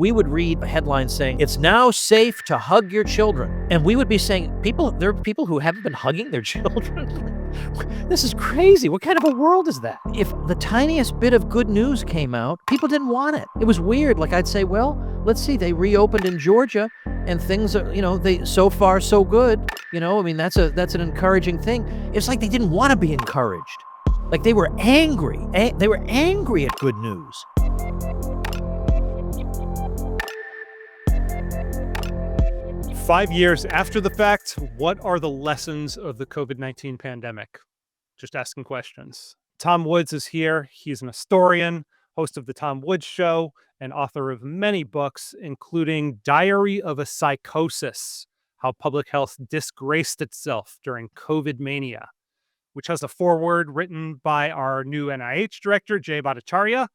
We would read headlines saying, "It's now safe to hug your children." And we would be saying, there are people who haven't been hugging their children. This is crazy. What kind of a world is that? If the tiniest bit of good news came out, people didn't want it. It was weird. Like I'd say, well, let's see, they reopened in Georgia and things are, they so far so good. I mean, that's an encouraging thing. It's like they didn't want to be encouraged. Like they were angry. They were angry at good news. 5 years after the fact, what are the lessons of the COVID-19 pandemic? Just asking questions. Tom Woods is here. He's an historian, host of The Tom Woods Show, and author of many books, including Diary of a Psychosis, How Public Health Disgraced Itself During COVID Mania, which has a foreword written by our new NIH director, Jay Bhattacharya.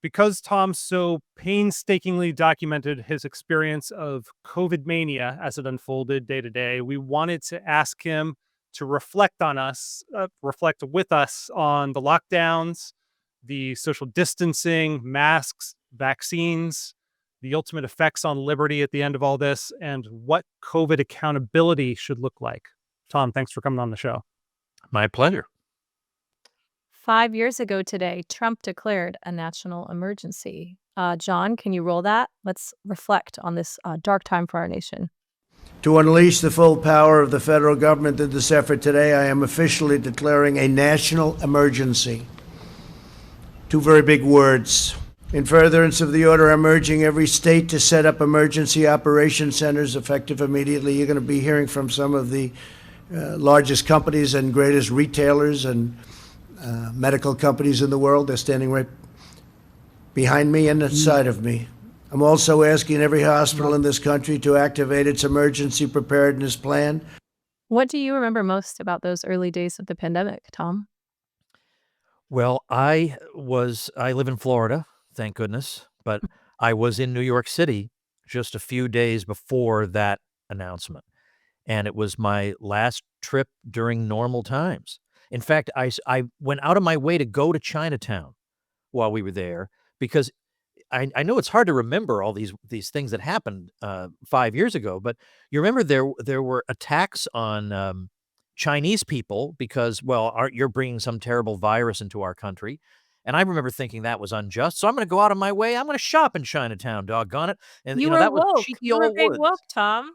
Because Tom so painstakingly documented his experience of COVID mania as it unfolded day to day, we wanted to ask him to reflect with us on the lockdowns, the social distancing, masks, vaccines, the ultimate effects on liberty at the end of all this, and what COVID accountability should look like. Tom, thanks for coming on the show. My pleasure. 5 years ago today, Trump declared a national emergency. John, can you roll that? Let's reflect on this dark time for our nation. To unleash the full power of the federal government in this effort today, I am officially declaring a national emergency. Two very big words. In furtherance of the order, I'm urging every state to set up emergency operation centers effective immediately. You're going to be hearing from some of the largest companies and greatest retailers and medical companies in the world. They're standing right behind me and inside of me. I'm also asking every hospital in this country to activate its emergency preparedness plan. What do you remember most about those early days of the pandemic, Tom? Well, I live in Florida, thank goodness, but I was in New York City just a few days before that announcement. And it was my last trip during normal times. In fact, I went out of my way to go to Chinatown while we were there because I know it's hard to remember all these things that happened 5 years ago, but you remember there were attacks on Chinese people because, well, you're bringing some terrible virus into our country. And I remember thinking that was unjust. So I'm going to go out of my way. I'm going to shop in Chinatown, doggone it. And You were that was woke. cheeky You were old being Woods. woke, Tom.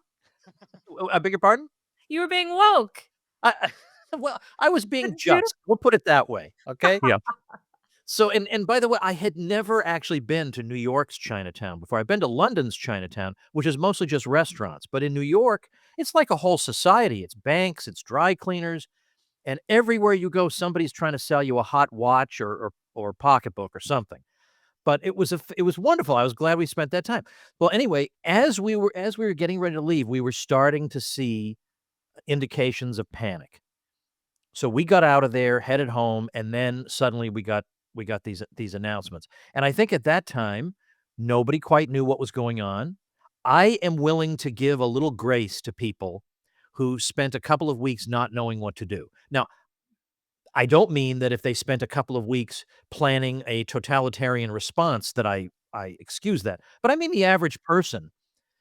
I beg your pardon? You were being woke. Well, I was being just. We'll put it that way, okay? Yeah. So, and by the way, I had never actually been to New York's Chinatown before. I've been to London's Chinatown, which is mostly just restaurants. But in New York, it's like a whole society. It's banks, it's dry cleaners, and everywhere you go, somebody's trying to sell you a hot watch or pocketbook or something. But it was wonderful. I was glad we spent that time. Well, anyway, as we were getting ready to leave, we were starting to see indications of panic. So we got out of there, headed home, and then suddenly we got these announcements. And I think at that time, nobody quite knew what was going on. I am willing to give a little grace to people who spent a couple of weeks not knowing what to do. Now, I don't mean that if they spent a couple of weeks planning a totalitarian response that I excuse that. But I mean the average person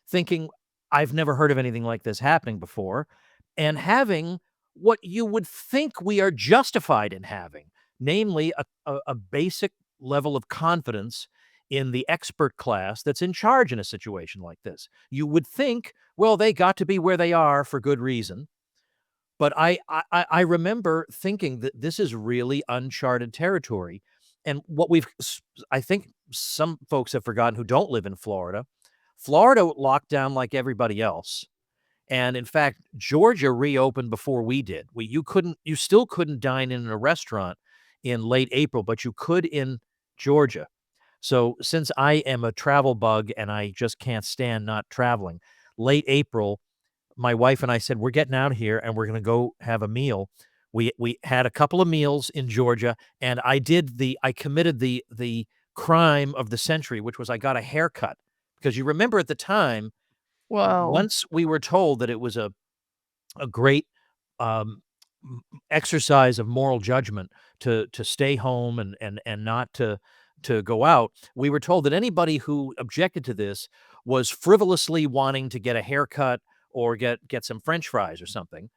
thinking, I've never heard of anything like this happening before, and having what you would think we are justified in having, namely a basic level of confidence in the expert class that's in charge in a situation like this. You would think, well, they got to be where they are for good reason. But I remember thinking that this is really uncharted territory. And what I think some folks have forgotten who don't live in Florida, Florida locked down like everybody else. And in fact, Georgia reopened before we did. You still couldn't dine in a restaurant in late April, but you could in Georgia. So since I am a travel bug and I just can't stand not traveling, late April, my wife and I said, we're getting out of here and we're going to go have a meal. We had a couple of meals in Georgia, and I committed the crime of the century, which was I got a haircut. Because you remember at the time, Whoa. once we were told that it was a great exercise of moral judgment to stay home and not to to go out, we were told that anybody who objected to this was frivolously wanting to get a haircut or get some French fries or something.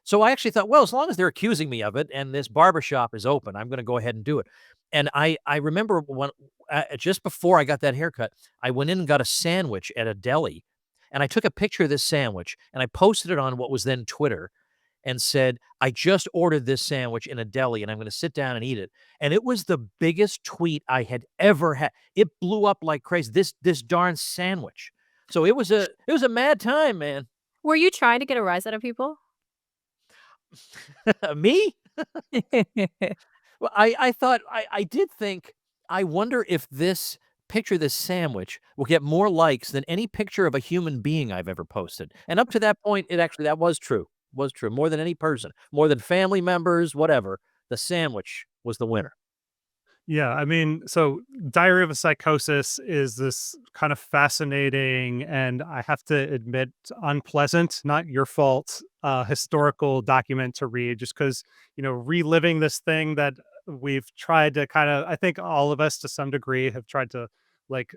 So I actually thought, well, as long as they're accusing me of it and this barbershop is open, I'm going to go ahead and do it. And I remember when just before I got that haircut, I went in and got a sandwich at a deli, and I took a picture of this sandwich and I posted it on what was then Twitter and said, I just ordered this sandwich in a deli and I'm going to sit down and eat it. And it was the biggest tweet I had ever had. It blew up like crazy. This darn sandwich. So it was a mad time, man. Were you trying to get a rise out of people? Me? Well, I thought I did think, I wonder if this sandwich will get more likes than any picture of a human being I've ever posted. And up to that point, that was true. Was true. More than any person, more than family members, whatever. The sandwich was the winner. Yeah, I mean, so Diary of a Psychosis is this kind of fascinating and, I have to admit, unpleasant, not your fault, historical document to read, just because, reliving this thing that we've tried to kind of, I think all of us to some degree have tried to like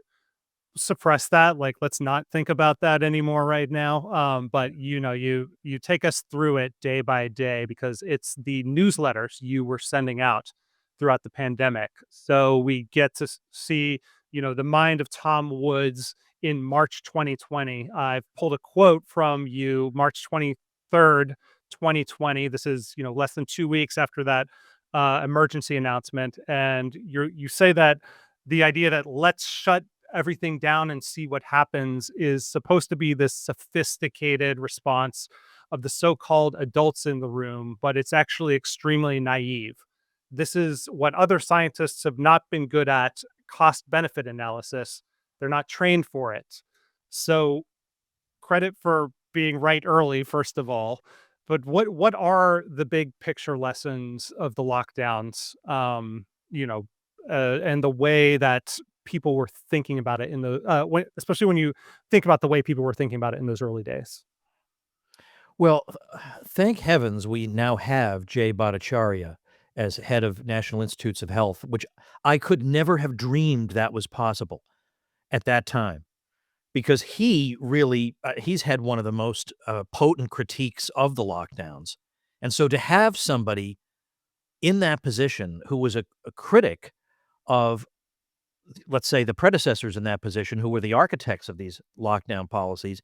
suppress that, like, let's not think about that anymore right now. But you take us through it day by day because it's the newsletters you were sending out throughout the pandemic. So we get to see, the mind of Tom Woods in March 2020. I've pulled a quote from you, March 23rd, 2020. This is, less than 2 weeks after that emergency announcement. And you say that the idea that let's shut everything down and see what happens is supposed to be this sophisticated response of the so-called adults in the room, but it's actually extremely naive. This is what other scientists have not been good at, cost-benefit analysis. They're not trained for it. So credit for being right early, first of all. But what are the big picture lessons of the lockdowns, and the way that people were thinking about it especially when you think about the way people were thinking about it in those early days? Well, thank heavens we now have Jay Bhattacharya as head of National Institutes of Health, which I could never have dreamed that was possible at that time, because he really he's had one of the most potent critiques of the lockdowns. And so to have somebody in that position who was a critic of, let's say, the predecessors in that position who were the architects of these lockdown policies,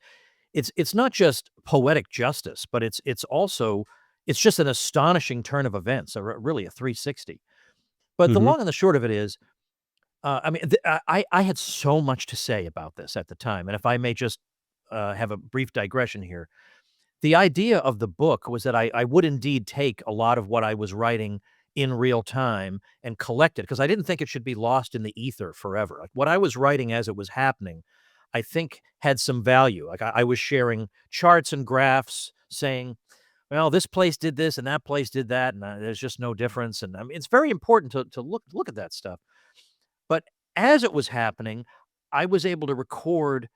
it's not just poetic justice, but it's also it's just an astonishing turn of events, really a 360. But the Mhm. long and the short of it is, I mean, I had so much to say about this at the time, and if I may just have a brief digression here, the idea of the book was that I would indeed take a lot of what I was writing in real time and collect it, because I didn't think it should be lost in the ether forever. Like, what I was writing as it was happening, I think had some value. Like, I was sharing charts and graphs saying, well, this place did this and that place did that, and there's just no difference. And I mean, it's very important to look at that stuff. But as it was happening, I was able to record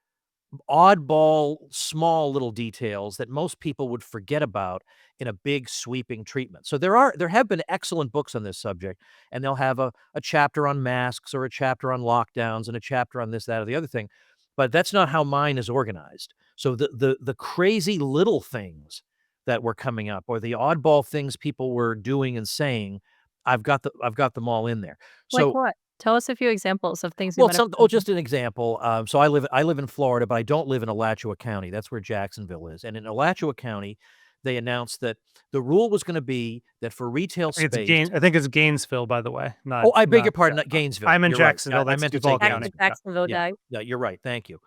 oddball, small little details that most people would forget about in a big sweeping treatment. So there have been excellent books on this subject, and they'll have a chapter on masks or a chapter on lockdowns and a chapter on this, that, or the other thing. But that's not how mine is organized. So the crazy little things that were coming up, or the oddball things people were doing and saying, I've got them all in there. Like So, what? Tell us a few examples of things you well, might have just an example. So I live in Florida, but I don't live in Alachua County. That's where Jacksonville is. And in Alachua County, they announced that the rule was going to be that for retail space. I think it's Gainesville, by the way. Not, Oh, I beg not, your pardon, not Gainesville. I'm in You're right. Jacksonville. I That's meant to say Duval Jack- County. Gainesville. Jacksonville Yeah, Day. yeah, you're right. Thank you.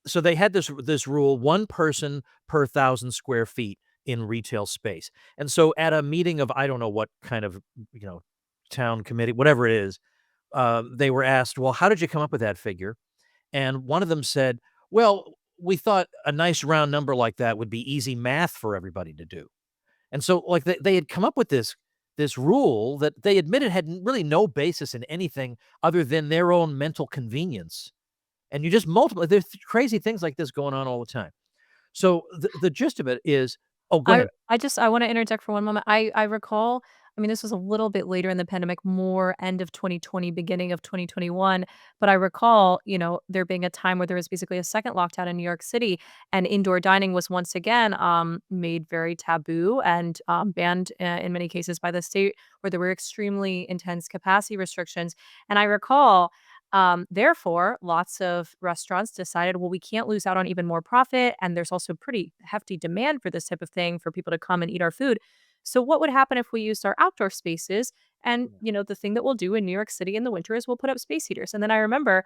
So they had this rule: one person per 1,000 square feet in retail space. And so at a meeting of, I don't know what kind of town committee, whatever it is, they were asked, well, how did you come up with that figure? And one of them said, well, we thought a nice round number like that would be easy math for everybody to do. And so, like, they had come up with this rule that they admitted had really no basis in anything other than their own mental convenience. And you just multiply. There's crazy things like this going on all the time. So the gist of it is, oh, go ahead. I want to interject for one moment. I recall, I mean, this was a little bit later in the pandemic, more end of 2020, beginning of 2021. But I recall, there being a time where there was basically a second lockdown in New York City, and indoor dining was once again made very taboo and banned in many cases by the state, where there were extremely intense capacity restrictions. And I recall, therefore, lots of restaurants decided, well, we can't lose out on even more profit. And there's also pretty hefty demand for this type of thing for people to come and eat our food. So what would happen if we used our outdoor spaces? And, the thing that we'll do in New York City in the winter is we'll put up space heaters. And then I remember,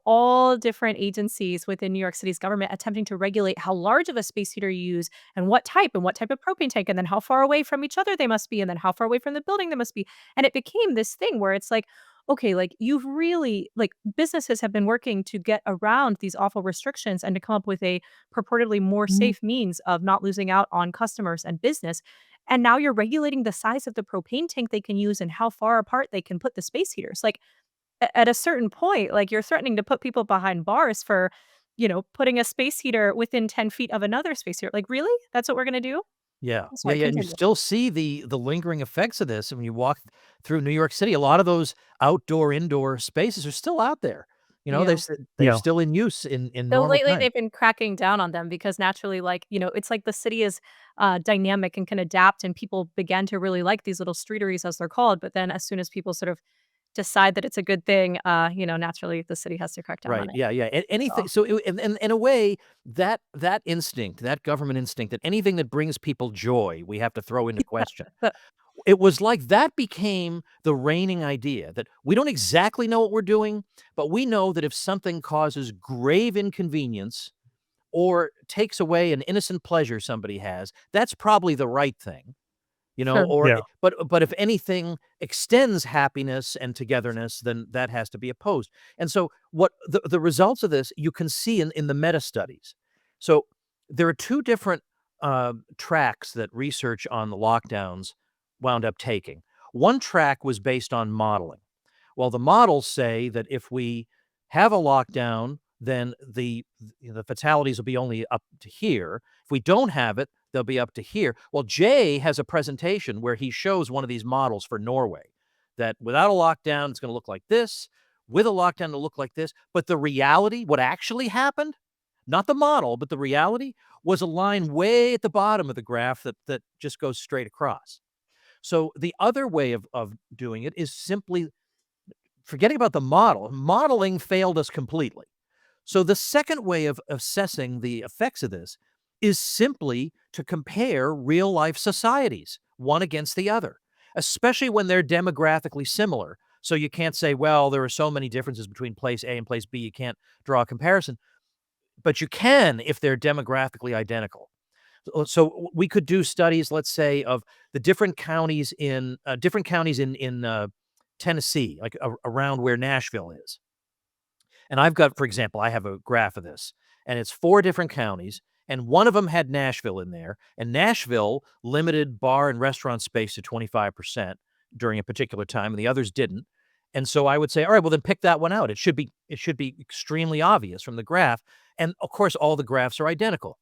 all different agencies within New York City's government attempting to regulate how large of a space heater you use and what type of propane tank, and then how far away from each other they must be, and then how far away from the building they must be. And it became this thing where it's like, okay, like you've really, like, businesses have been working to get around these awful restrictions and to come up with a purportedly more safe means of not losing out on customers and business. And now you're regulating the size of the propane tank they can use and how far apart they can put the space heaters. Like, at a certain point, like, you're threatening to put people behind bars for, putting a space heater within 10 feet of another space heater. Like, really? That's what we're gonna do? Yeah. I'm Yeah, sorry, yeah, and you continue. still see the lingering effects of this, and when you walk through New York City, a lot of those outdoor, indoor spaces are still out there. Yeah. They're Yeah. still in use in Though normal lately times. they've been cracking down on them because naturally, like, it's like the city is dynamic and can adapt, and people began to really like these little streeteries as they're called. But then as soon as people sort of decide that it's a good thing, naturally the city has to crack down on Right, it. yeah, yeah, anything So so and in a way, that instinct, that government instinct, that anything that brings people joy, we have to throw into question. but It was like that became the reigning idea that we don't exactly know what we're doing, but we know that if something causes grave inconvenience or takes away an innocent pleasure somebody has, that's probably the right thing, sure. or Yeah. but if anything extends happiness and togetherness, then that has to be opposed. And so what the results of this you can see in the meta studies. So there are two different tracks that research on the lockdowns wound up taking. One track was based on modeling. Well, the models say that if we have a lockdown, then the fatalities will be only up to here. If we don't have it, they'll be up to here. Well, Jay has a presentation where he shows one of these models for Norway that without a lockdown, it's going to look like this. With a lockdown, it'll look like this. But the reality, what actually happened, not the model, but the reality was a line way at the bottom of the graph that just goes straight across. So the other way of doing it is simply forgetting about the model. Modeling failed us completely. So the second way of assessing the effects of this is simply to compare real life societies, one against the other, especially when they're demographically similar. So you can't say, well, there are so many differences between place A and place B, you can't draw a comparison, but you can if they're demographically identical. So we could do studies, let's say, of the different counties in Tennessee, like around where Nashville is. And I've got, for example, I have a graph of this, and it's 4 different counties, and one of them had Nashville in there, and Nashville limited bar and restaurant space to 25% during a particular time, and the others didn't. And so I would say, all right, well, then pick that one out. It should be extremely obvious from the graph. And of course, all the graphs are identical.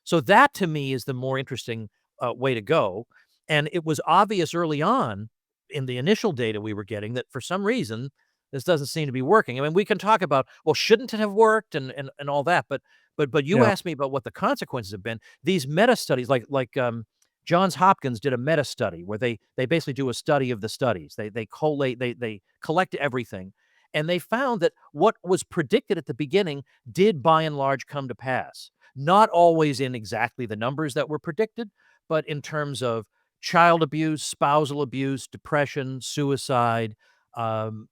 So that to me is the more interesting way to go. And it was obvious early on in the initial data we were getting that for some reason this doesn't seem to be working. I mean, we can talk about, well, shouldn't it have worked and all that, but you Yeah. asked me about what the consequences have been. These meta studies, like Johns Hopkins did a meta study where they basically do a study of the studies. They collate, they collect everything, and they found that what was predicted at the beginning did by and large come to pass. Not always in exactly the numbers that were predicted, but in terms of child abuse, spousal abuse, depression, suicide, um,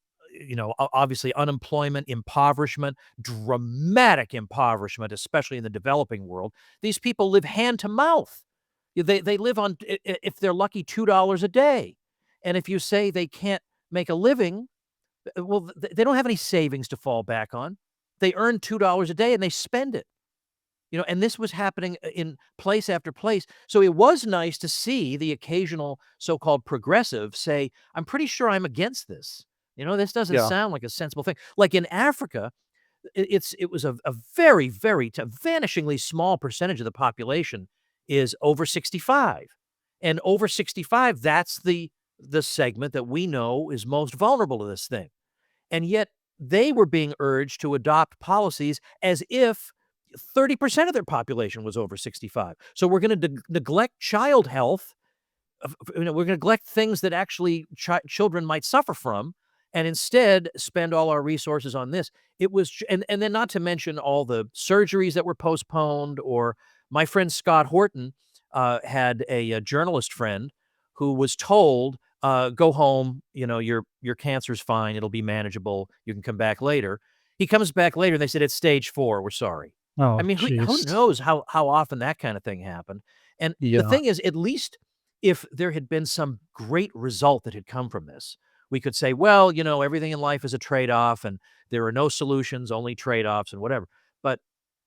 obviously unemployment, impoverishment, dramatic impoverishment, especially in the developing world. These people live hand to mouth. They live on, if they're lucky, $2 a day. And if you say they can't make a living, well, they don't have any savings to fall back on. They earn $2 a day and they spend it. And this was happening in place after place. So it was nice to see the occasional so-called progressive say, I'm pretty sure I'm against this. This doesn't Yeah. sound like a sensible thing. Like in Africa, it was a very, very vanishingly small percentage of the population is over 65. And over 65, that's the segment that we know is most vulnerable to this thing. And yet they were being urged to adopt policies as if 30% of their population was over 65. So we're going to neglect child health. We're going to neglect things that actually children might suffer from, and instead spend all our resources on this. It was, and then not to mention all the surgeries that were postponed. Or my friend Scott Horton had a journalist friend who was told, go home, your cancer's fine, it'll be manageable, you can come back later. He comes back later and they said, it's stage 4, we're sorry. I Oh, mean, who jeez. knows how often that kind of thing happened. And the Yeah. thing is, at least if there had been some great result that had come from this, we could say, well, everything in life is a trade-off and there are no solutions, only trade-offs and whatever. But,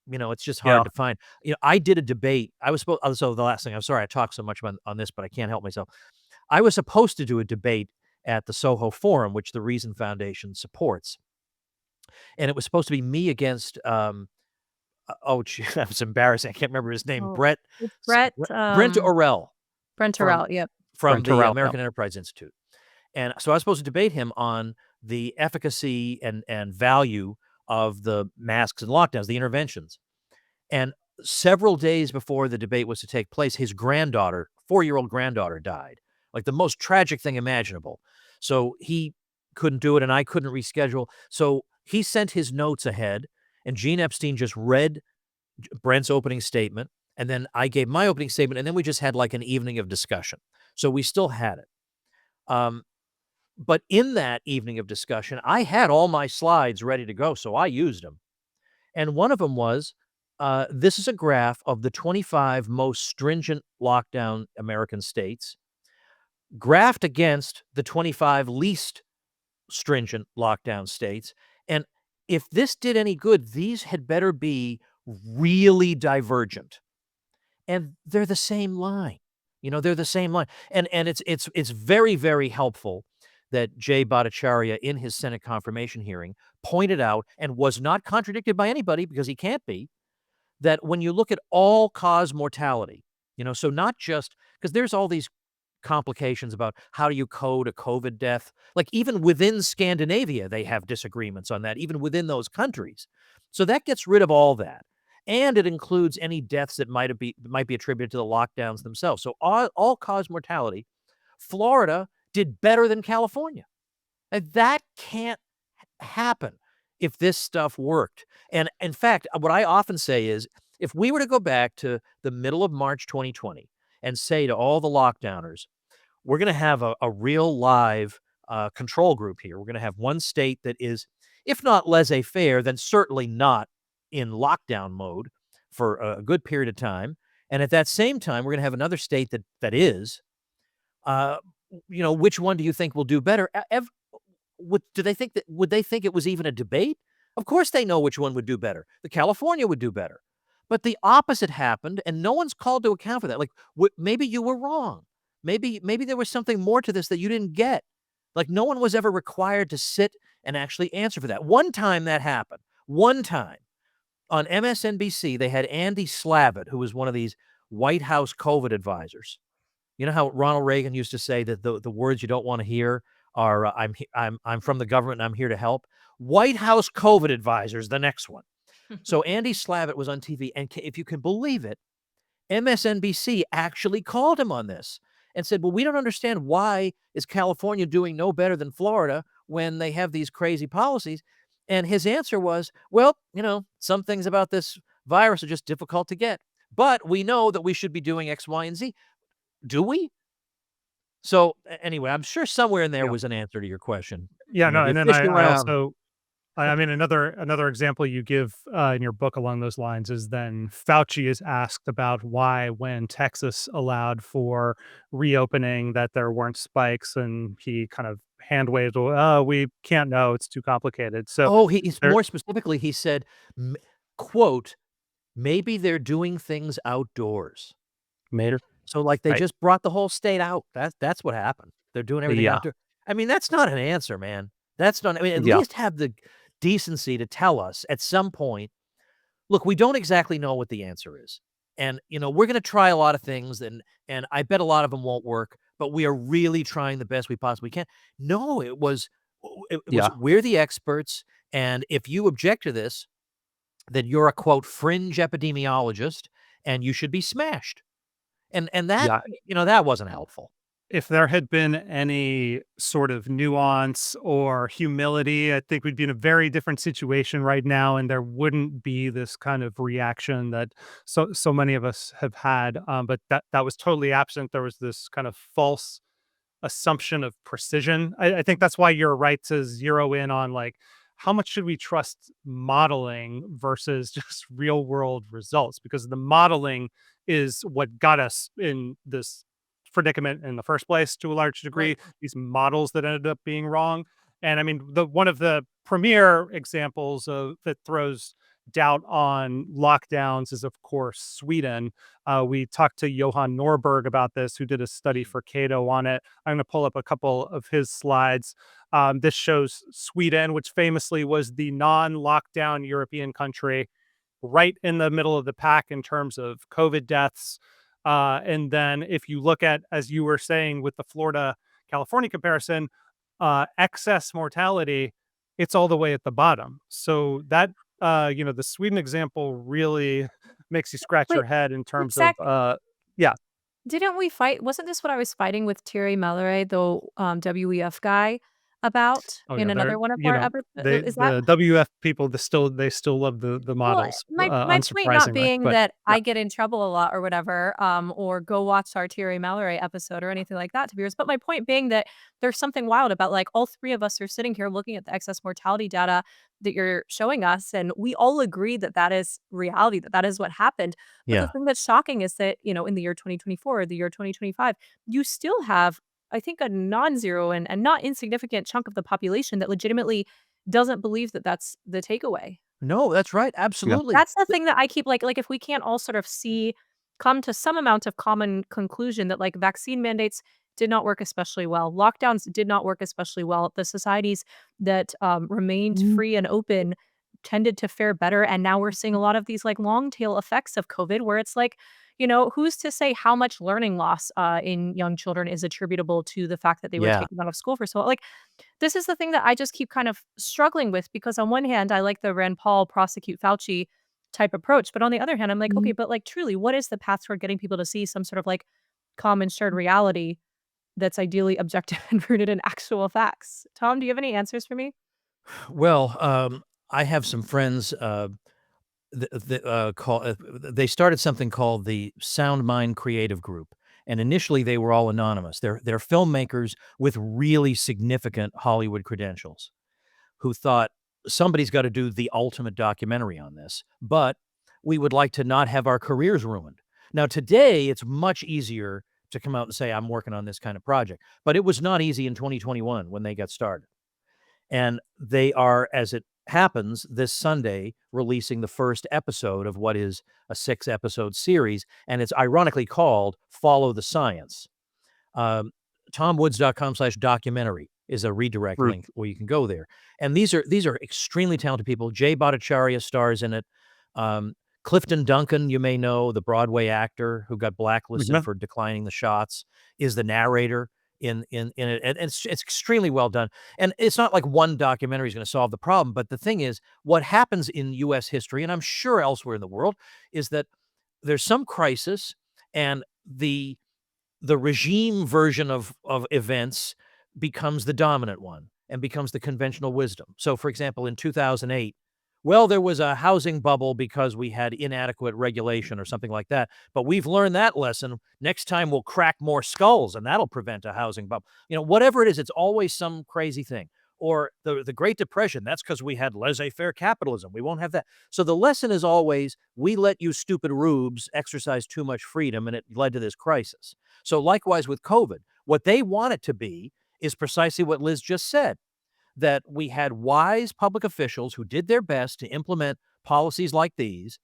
it's just Yeah. hard to find. I did a debate. I was supposed, so the last thing, I'm sorry I talked so much on this, but I can't help myself. I was supposed to do a debate at the Soho Forum, which the Reason Foundation supports. And it was supposed to be me against, oh, gee, that was embarrassing. I can't remember his name. Oh, Brent it's Brett, Orell Brent from Terrell, yep. Brent the Terrell, American Enterprise Institute. And so I was supposed to debate him on the efficacy and value of the masks and lockdowns, the interventions. And several days before the debate was to take place, his granddaughter, 4-year-old granddaughter, died. Like the most tragic thing imaginable. So he couldn't do it and I couldn't reschedule. So he sent his notes ahead and Gene Epstein just read Brent's opening statement. And then I gave my opening statement and then we just had like an evening of discussion. So we still had it. But in that evening of discussion, I had all my slides ready to go. So I used them. And one of them was, this is a graph of the 25 most stringent lockdown American states graphed against the 25 least stringent lockdown states. And if this did any good, these had better be really divergent. And they're the same line. They're the same line. And it's very, very helpful that Jay Bhattacharya in his Senate confirmation hearing pointed out, and was not contradicted by anybody because he can't be, that when you look at all-cause mortality, so not just because there's all these complications about how do you code a COVID death. Like even within Scandinavia, they have disagreements on that, even within those countries. So that gets rid of all that. And it includes any deaths that might be attributed to the lockdowns themselves. So all-cause mortality, Florida did better than California. And that can't happen if this stuff worked. And in fact, what I often say is, if we were to go back to the middle of March 2020 and say to all the lockdowners, we're going to have a real live control group here. We're going to have one state that is, if not laissez-faire, then certainly not in lockdown mode for a good period of time. And at that same time, we're going to have another state that is. Which one do you think will do better? Would they think it was even a debate? Of course they know which one would do better. The California would do better. But the opposite happened, and no one's called to account for that. Like, maybe you were wrong. Maybe there was something more to this that you didn't get. Like, no one was ever required to sit and actually answer for that. One time that happened. One time. On MSNBC, they had Andy Slavitt, who was one of these White House COVID advisors. You know how Ronald Reagan used to say that the words you don't want to hear are, I'm from the government and I'm here to help. White House COVID advisors, the next one. So Andy Slavitt was on TV, and if you can believe it, MSNBC actually called him on this and said, well, we don't understand why is California doing no better than Florida when they have these crazy policies. And his answer was, well, some things about this virus are just difficult to get, but we know that we should be doing X, Y, and Z. Do we? So anyway, I'm sure somewhere in there was an answer to your question. Yeah, no, Maybe and then fish I around. also, I mean, another example you give in your book along those lines is then Fauci is asked about why, when Texas allowed for reopening, that there weren't spikes, and he kind of hand waved, "Oh, we can't know; it's too complicated." So, Oh, he's there, more specifically, he said, quote, maybe they're doing things outdoors. Mater, So like they right? just brought the whole state out. That's what happened. They're doing everything Yeah, outdoor. I mean, that's not an answer, man. That's not, I mean, at yeah, least have the decency to tell us at some point, look, we don't exactly know what the answer is. And, we're going to try a lot of things, and I bet a lot of them won't work, but we are really trying the best we possibly can. No, it was Yeah. we're the experts, and if you object to this, then you're a quote fringe epidemiologist, and you should be smashed. And that, Yeah. that wasn't helpful. If there had been any sort of nuance or humility, I think we'd be in a very different situation right now, and there wouldn't be this kind of reaction that so many of us have had. But that was totally absent. There was this kind of false assumption of precision. I think that's why you're right to zero in on like how much should we trust modeling versus just real world results, because the modeling is what got us in this predicament in the first place to a large degree. Right. These models that ended up being wrong. And I mean, the one of the premier examples of that throws doubt on lockdowns is, of course, Sweden. We talked to Johan Norberg about this, who did a study for Cato on it. I'm going to pull up a couple of his slides. This shows Sweden, which famously was the non-lockdown European country, right in the middle of the pack in terms of COVID deaths. And then if you look at, as you were saying with the Florida California comparison, excess mortality, it's all the way at the bottom. So that, the Sweden example really makes you scratch your Wait, head in terms of, exactly. yeah. Didn't we fight? Wasn't this what I was fighting with Thierry Mallory, the WEF guy, about Oh in yeah, they're another one of our episodes? Is that the WF people, they still love the well, models, my point not unsurprisingly. being But that yeah, I get in trouble a lot or whatever, or go watch our Thierry Mallory episode or anything like that, to be honest. But my point being that there's something wild about like all three of us are sitting here looking at the excess mortality data that you're showing us, and we all agree that that is reality, that that is what happened. But the Yeah. thing that's shocking is that, in the year 2024 or the year 2025, you still have, I think, a non-zero and not insignificant chunk of the population that legitimately doesn't believe that that's the takeaway. No, that's right. yeah, Absolutely. That's the thing that I keep like, if we can't all sort of come to some amount of common conclusion that, like, vaccine mandates did not work especially well, lockdowns did not work especially well, the societies that, remained free and open tended to fare better, and now we're seeing a lot of these, like, long tail effects of COVID where it's like, who's to say how much learning loss, in young children is attributable to the fact that they were Yeah. taken out of school for so like, this is the thing that I just keep kind of struggling with because on one hand, I like the Rand Paul prosecute Fauci type approach, but on the other hand, I'm like, okay, but like truly, what is the path toward getting people to see some sort of like common shared reality that's ideally objective and rooted in actual facts? Tom, do you have any answers for me? Well, I have some friends, they started something called the Sound Mind Creative Group, and initially they were all anonymous. They're filmmakers with really significant Hollywood credentials who thought somebody's got to do the ultimate documentary on this, but we would like to not have our careers ruined. Now, today it's much easier to come out and say I'm working on this kind of project, but it was not easy in 2021 when they got started. And they are, as it happens, this Sunday releasing the first episode of what is a 6-episode series, and it's ironically called Follow the Science. Um, TomWoods.com/documentary is a redirect Ruth. link where you can go there. And these are extremely talented people. Jay Bhattacharya stars in it. Um, Clifton Duncan, you may know, the Broadway actor who got blacklisted Mhm. for declining the shots, is the narrator in it, and it's extremely well done. And it's not like one documentary is going to solve the problem, but the thing is, what happens in U.S. history, and I'm sure elsewhere in the world, is that there's some crisis, and the regime version of events becomes the dominant one and becomes the conventional wisdom. So, for example, in 2008, well, there was a housing bubble because we had inadequate regulation or something like that. But we've learned that lesson. Next time we'll crack more skulls and that'll prevent a housing bubble. Whatever it is, it's always some crazy thing. Or the Great Depression, that's because we had laissez-faire capitalism. We won't have that. So the lesson is always, we let you stupid rubes exercise too much freedom, and it led to this crisis. So likewise with COVID, what they want it to be is precisely what Liz just said, that we had wise public officials who did their best to implement policies like these,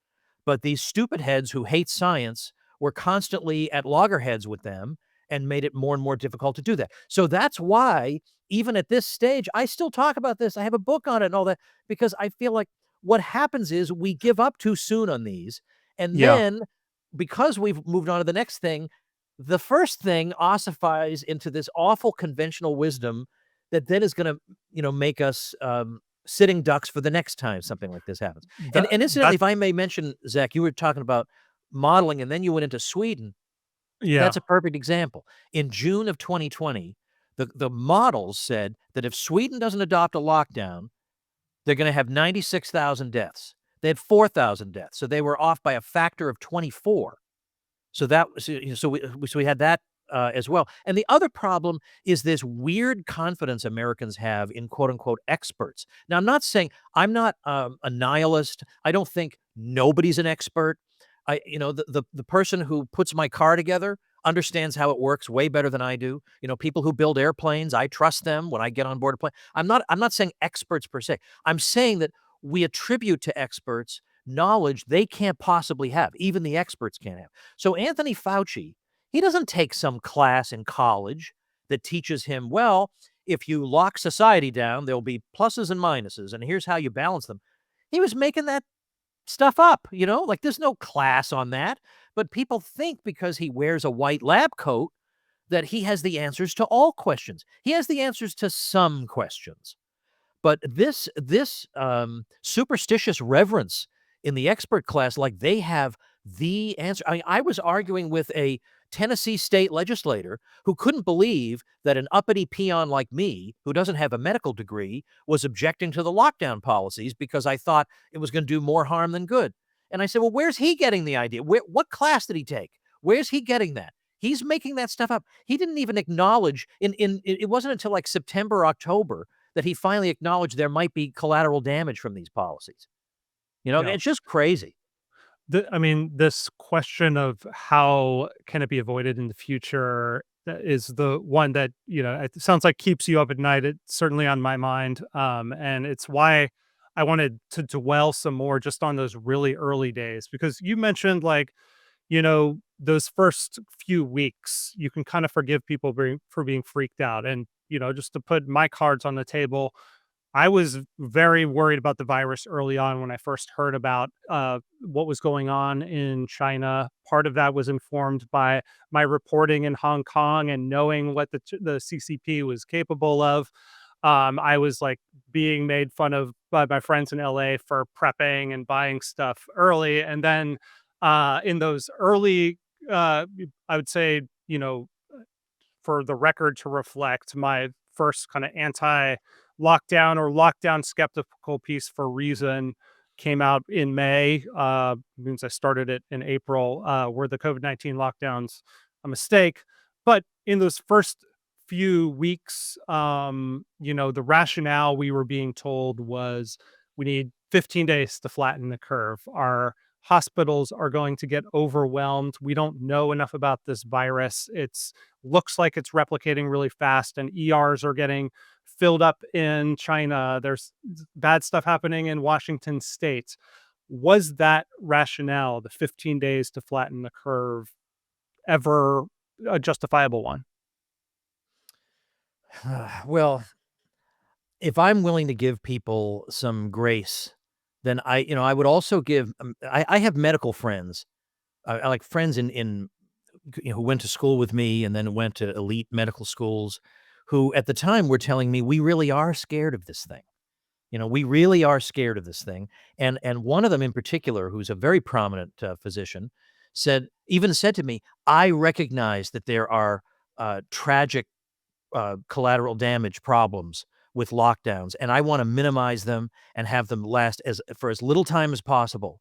but these stupid heads who hate science were constantly at loggerheads with them and made it more and more difficult to do that. So that's why, even at this stage, I still talk about this. I have a book on it and all that, because I feel like what happens is we give up too soon on these. And Yeah. then because we've moved on to the next thing, the first thing ossifies into this awful conventional wisdom that then is gonna, make us, sitting ducks for the next time something like this happens. And That and incidentally, that if I may mention, Zach, you were talking about modeling, and then you went into Sweden. yeah. That's a perfect example. In June of 2020, the models said that if Sweden doesn't adopt a lockdown, they're gonna have 96,000 deaths. They had 4,000 deaths, so they were off by a factor of 24. So that was, so we had that, as well. And the other problem is this weird confidence Americans have in quote unquote experts. Now, I'm not a nihilist. I don't think nobody's an expert. The person who puts my car together understands how it works way better than I do. People who build airplanes, I trust them when I get on board a plane. I'm not saying experts per se. I'm saying that we attribute to experts knowledge they can't possibly have, even the experts can't have. So Anthony Fauci, he doesn't take some class in college that teaches him, well, if you lock society down, there'll be pluses and minuses, and here's how you balance them. He was making that stuff up, like there's no class on that. But people think because he wears a white lab coat that he has the answers to all questions. He has the answers to some questions. But this superstitious reverence in the expert class, like they have the answer. I was arguing with a Tennessee state legislator who couldn't believe that an uppity peon like me, who doesn't have a medical degree, was objecting to the lockdown policies because I thought it was going to do more harm than good. And I said, well, where's he getting the idea? What class did he take? Where's he getting that? He's making that stuff up. He didn't even acknowledge it wasn't until like September, October that he finally acknowledged there might be collateral damage from these policies. Yeah. It's just crazy. I mean, this question of how can it be avoided in the future is the one that, it sounds like keeps you up at night. It's certainly on my mind. And it's why I wanted to dwell some more just on those really early days, because you mentioned those first few weeks, you can kind of forgive people for being freaked out. And, just to put my cards on the table, I was very worried about the virus early on when I first heard about what was going on in China. Part of that was informed by my reporting in Hong Kong and knowing what the CCP was capable of. I was like being made fun of by my friends in LA for prepping and buying stuff early. And then in those early, I would say, for the record to reflect, my first kind of anti-lockdown or lockdown skeptical piece for Reason came out in May. Means I started it in April. Were the COVID-19 lockdowns a mistake? But in those first few weeks, the rationale we were being told was we need 15 days to flatten the curve. Our hospitals are going to get overwhelmed. We don't know enough about this virus. It's looks like it's replicating really fast, and ERs are getting filled up in China. There's bad stuff happening in Washington state. Was that rationale, the 15 days to flatten the curve, ever a justifiable one? Well, if I'm willing to give people some grace, then I would also give. I have medical friends. I like friends who went to school with me and then went to elite medical schools, who at the time were telling me we really are scared of this thing. We really are scared of this thing. And one of them in particular, who's a very prominent physician, even said to me, I recognize that there are tragic collateral damage problems with lockdowns, and I want to minimize them and have them last for as little time as possible.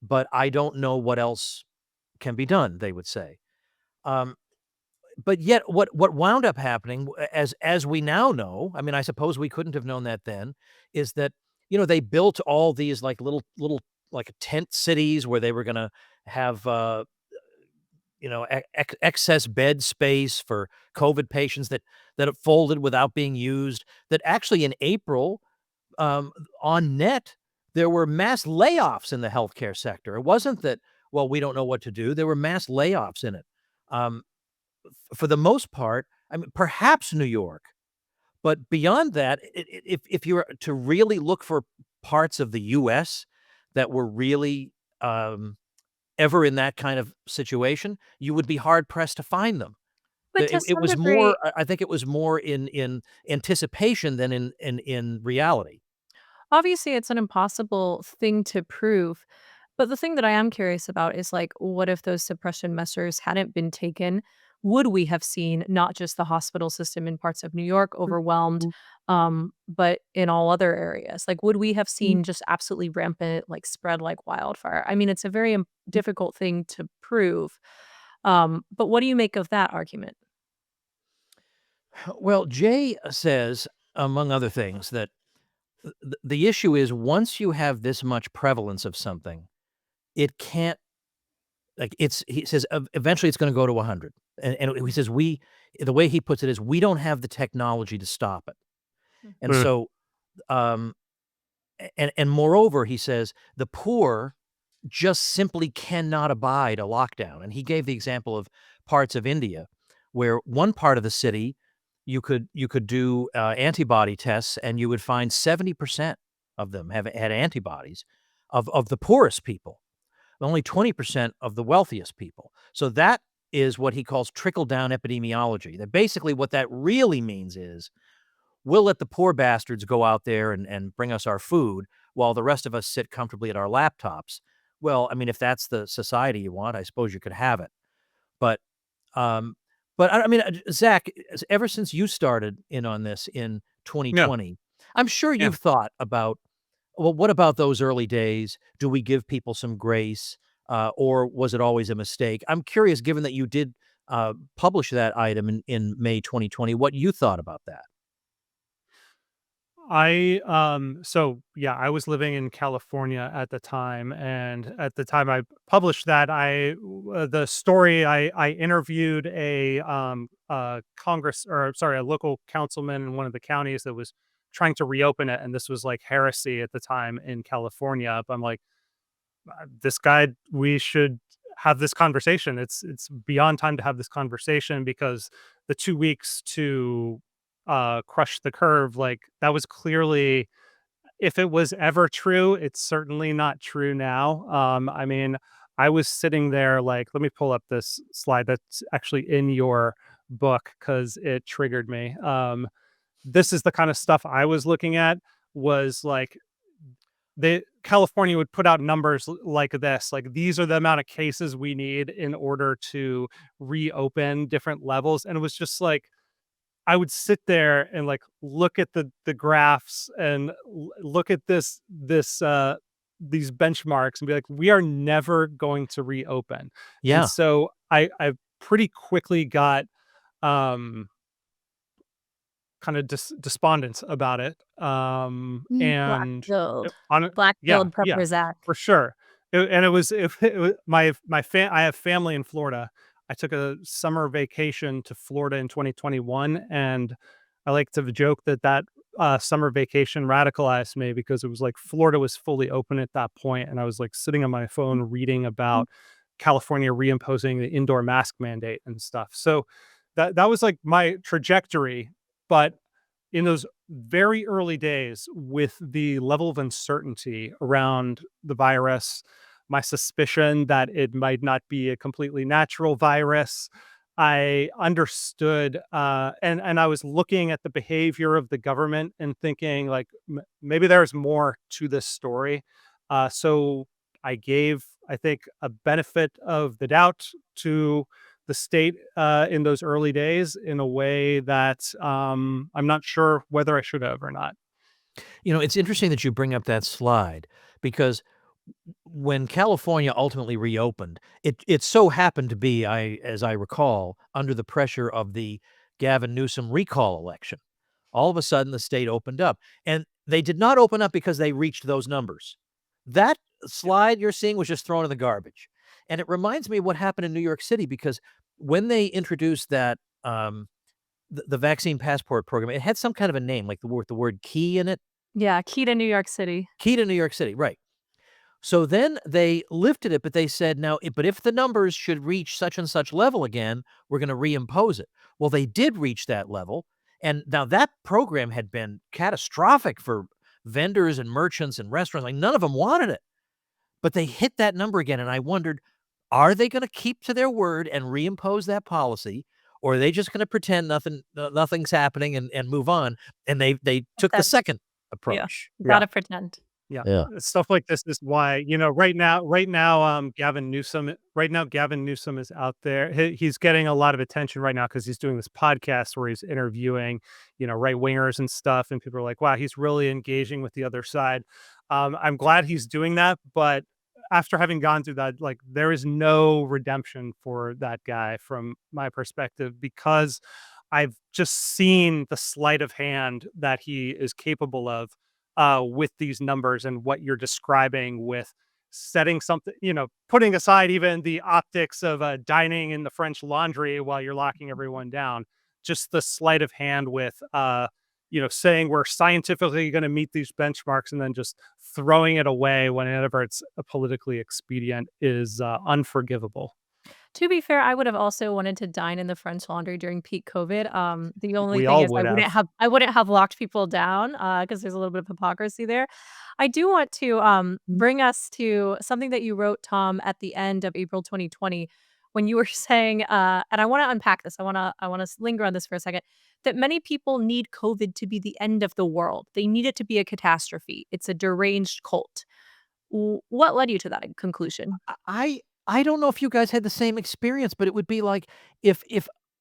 But I don't know what else can be done, they would say. Um, but yet what wound up happening, as we now know, I mean, I suppose we couldn't have known that then, is that, they built all these like little like tent cities where they were gonna have excess bed space for COVID patients that it folded without being used. That actually in April, on net, there were mass layoffs in the healthcare sector. It wasn't that, well, we don't know what to do. There were mass layoffs in it. Um, for the most part, I mean, perhaps New York, but beyond that, if you were to really look for parts of the U.S. that were really ever in that kind of situation, you would be hard pressed to find them. But to It some was degree, more, I think it was more in anticipation than in reality. obviously, it's an impossible thing to prove. But the thing that I am curious about is like, what if those suppression measures hadn't been taken? Would we have seen not just the hospital system in parts of New York overwhelmed, but in all other areas? Like, would we have seen just absolutely rampant, like, spread like wildfire? I mean, it's a very difficult thing to prove. But what do you make of that argument? Well, Jay says, among other things, that the issue is once you have this much prevalence of something, it can't like it's he says eventually it's going to go to 100. And he says the way he puts it is we don't have the technology to stop it. And Mm. so um and moreover, he says the poor just simply cannot abide a lockdown. And he gave the example of parts of India where one part of the city you could do antibody tests and you would find 70% of them have had antibodies of the poorest people, only 20% of the wealthiest people. So that is what he calls trickle down epidemiology. That basically what that really means is we'll let the poor bastards go out there and bring us our food while the rest of us sit comfortably at our laptops. Well, I mean, if that's the society you want, I suppose you could have it. But, um, but I mean, Zach, ever since you started in on this in Yeah, 2020, I'm sure yeah. you've thought about, well, what about those early days? Do we give people some grace, or was it always a mistake? I'm curious, given that you did publish that item in May 2020, what you thought about that. So yeah, I was living in California at the time, and at the time I published that, the story I interviewed a Congress, or sorry, a local councilman in one of the counties that was trying to reopen it, and this was like heresy at the time in California. But I'm like, this guy, we should have this conversation. It's beyond time to have this conversation because the 2 weeks to crush the curve, like that was clearly, if it was ever true, it's certainly not true now. I mean, I was sitting there like, let me pull up this slide that's actually in your book because it triggered me. This is the kind of stuff I was looking at, was like the California would put out numbers like this, like these are the amount of cases we need in order to reopen different levels. And it was just like, I would sit there and like look at the graphs and look at these benchmarks and be like, we are never going to reopen. And Yeah. so I pretty quickly got um kind of despondent about it. And Black-pilled. on it, yeah, Black-pilled yeah, Prepper Zach. for sure. And it was I have family in Florida. I took a summer vacation to Florida in 2021, and I like to joke that summer vacation radicalized me because it was like Florida was fully open at that point, and I was like sitting on my phone reading about California reimposing the indoor mask mandate and stuff. So that was like my trajectory. But in those very early days, with the level of uncertainty around the virus, my suspicion that it might not be a completely natural virus, I understood, and I was looking at the behavior of the government and thinking like, maybe there's more to this story. So I gave, I think, a benefit of the doubt to the state in those early days in a way that I'm not sure whether I should have or not. You know, it's interesting that you bring up that slide because when California ultimately reopened, it so happened to be, as I recall, under the pressure of the Gavin Newsom recall election. All of a sudden, the state opened up, and they did not open up because they reached those numbers. That slide you're seeing was just thrown in the garbage, and it reminds me of what happened in New York City because when they introduced that, the vaccine passport program, it had some kind of a name, like the word "key" in it. Yeah, key to New York City. Key to New York City, right. So then they lifted it, but they said, "Now, but if the numbers should reach such and such level again, we're gonna reimpose it." Well, they did reach that level, and now that program had been catastrophic for vendors and merchants and restaurants, like, none of them wanted it, but they hit that number again, and I wondered, Are they gonna keep to their word and reimpose that policy, or are they just gonna pretend nothing's happening and move on? And they took the That second yeah, approach. Yeah. gotta pretend. Yeah. Yeah. Stuff like this is why, Gavin Newsom is out there. He's getting a lot of attention right now because he's doing this podcast where he's interviewing, right wingers and stuff. And people are like, wow, he's really engaging with the other side. I'm glad he's doing that. But after having gone through that, like, there is no redemption for that guy from my perspective, because I've just seen the sleight of hand that he is capable of with these numbers and what you're describing with setting something, putting aside even the optics of dining in the French Laundry while you're locking everyone down, just the sleight of hand with, saying we're scientifically going to meet these benchmarks and then just throwing it away whenever it's politically expedient is unforgivable. To be fair, I would have also wanted to dine in the French Laundry during peak COVID. The only We thing all is would have. I wouldn't have locked people down, because there's a little bit of hypocrisy there. I do want to, bring us to something that you wrote, Tom, at the end of April 2020 when you were saying, and I wanna unpack this, I wanna linger on this for a second, that many people need COVID to be the end of the world. They need it to be a catastrophe. It's a deranged cult. What led you to that conclusion? I don't know if you guys had the same experience, but it would be like if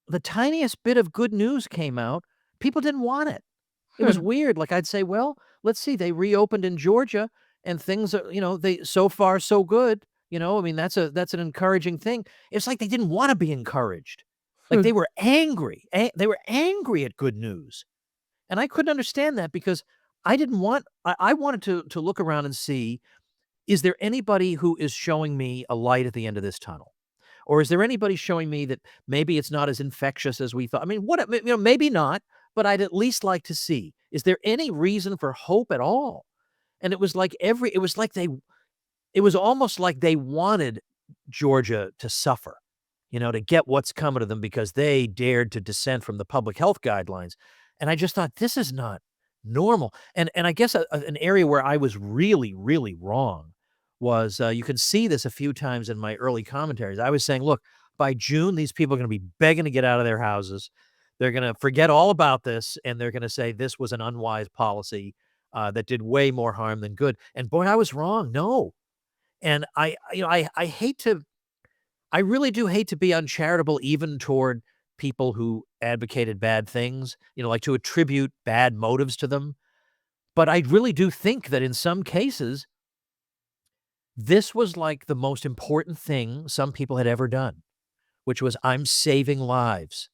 the tiniest bit of good news came out, people didn't want it. It was Hmm. weird. Like I'd say, well, let's see, they reopened in Georgia and things are, they so far so good. I mean, that's an encouraging thing. It's like they didn't want to be encouraged. Like Hmm. they were angry. They were angry at good news. And I couldn't understand that because I wanted to look around and see, is there anybody who is showing me a light at the end of this tunnel? Or is there anybody showing me that maybe it's not as infectious as we thought? I mean, maybe not, but I'd at least like to see. Is there any reason for hope at all? And it was almost like they wanted Georgia to suffer, to get what's coming to them because they dared to dissent from the public health guidelines. And I just thought, this is not normal. And I guess an area where I was really, really wrong was, you can see this a few times in my early commentaries. I was saying, look, by June, these people are going to be begging to get out of their houses. They're going to forget all about this, and they're going to say this was an unwise policy that did way more harm than good. And boy, I was wrong. No, and I hate to, I really do hate to be uncharitable, even toward people who advocated bad things. Like to attribute bad motives to them. But I really do think that in some cases, this was like the most important thing some people had ever done, which was I'm saving lives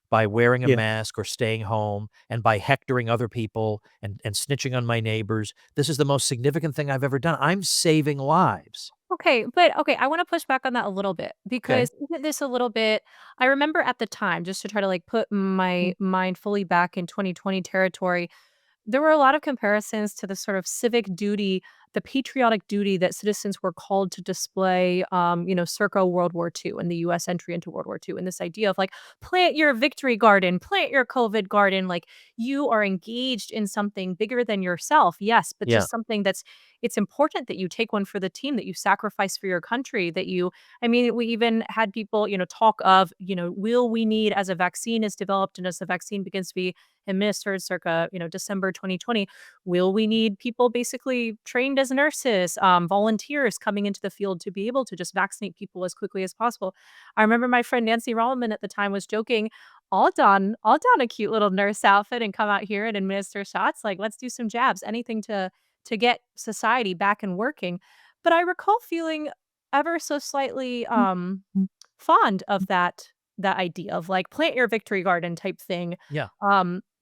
by wearing a Yeah. mask or staying home and by hectoring other people and snitching on my neighbors. This is the most significant thing I've ever done. I'm saving lives. Okay, but okay, I wanna push back on that a little bit Okay. because isn't this a little bit I remember at the time, just to try to, like, put my mind fully back in 2020 territory, there were a lot of comparisons to the sort of civic duty, the patriotic duty that citizens were called to display, circa World War II and the US entry into World War II, and this idea of like, plant your victory garden, plant your COVID garden, like you are engaged in something bigger than yourself. Yes, but Yeah. just something that's it's important that you take one for the team, that you sacrifice for your country, that you I mean, we even had people, talk of, will we need as a vaccine is developed and as the vaccine begins to be administered circa, December 2020, will we need people basically trained as nurses, volunteers coming into the field to be able to just vaccinate people as quickly as possible? I remember my friend Nancy Rolliman at the time was joking, I'll don a cute little nurse outfit and come out here and administer shots. Like, let's do some jabs, anything to get society back and working. But I recall feeling ever so slightly fond of that idea of like plant your victory garden type thing. Yeah.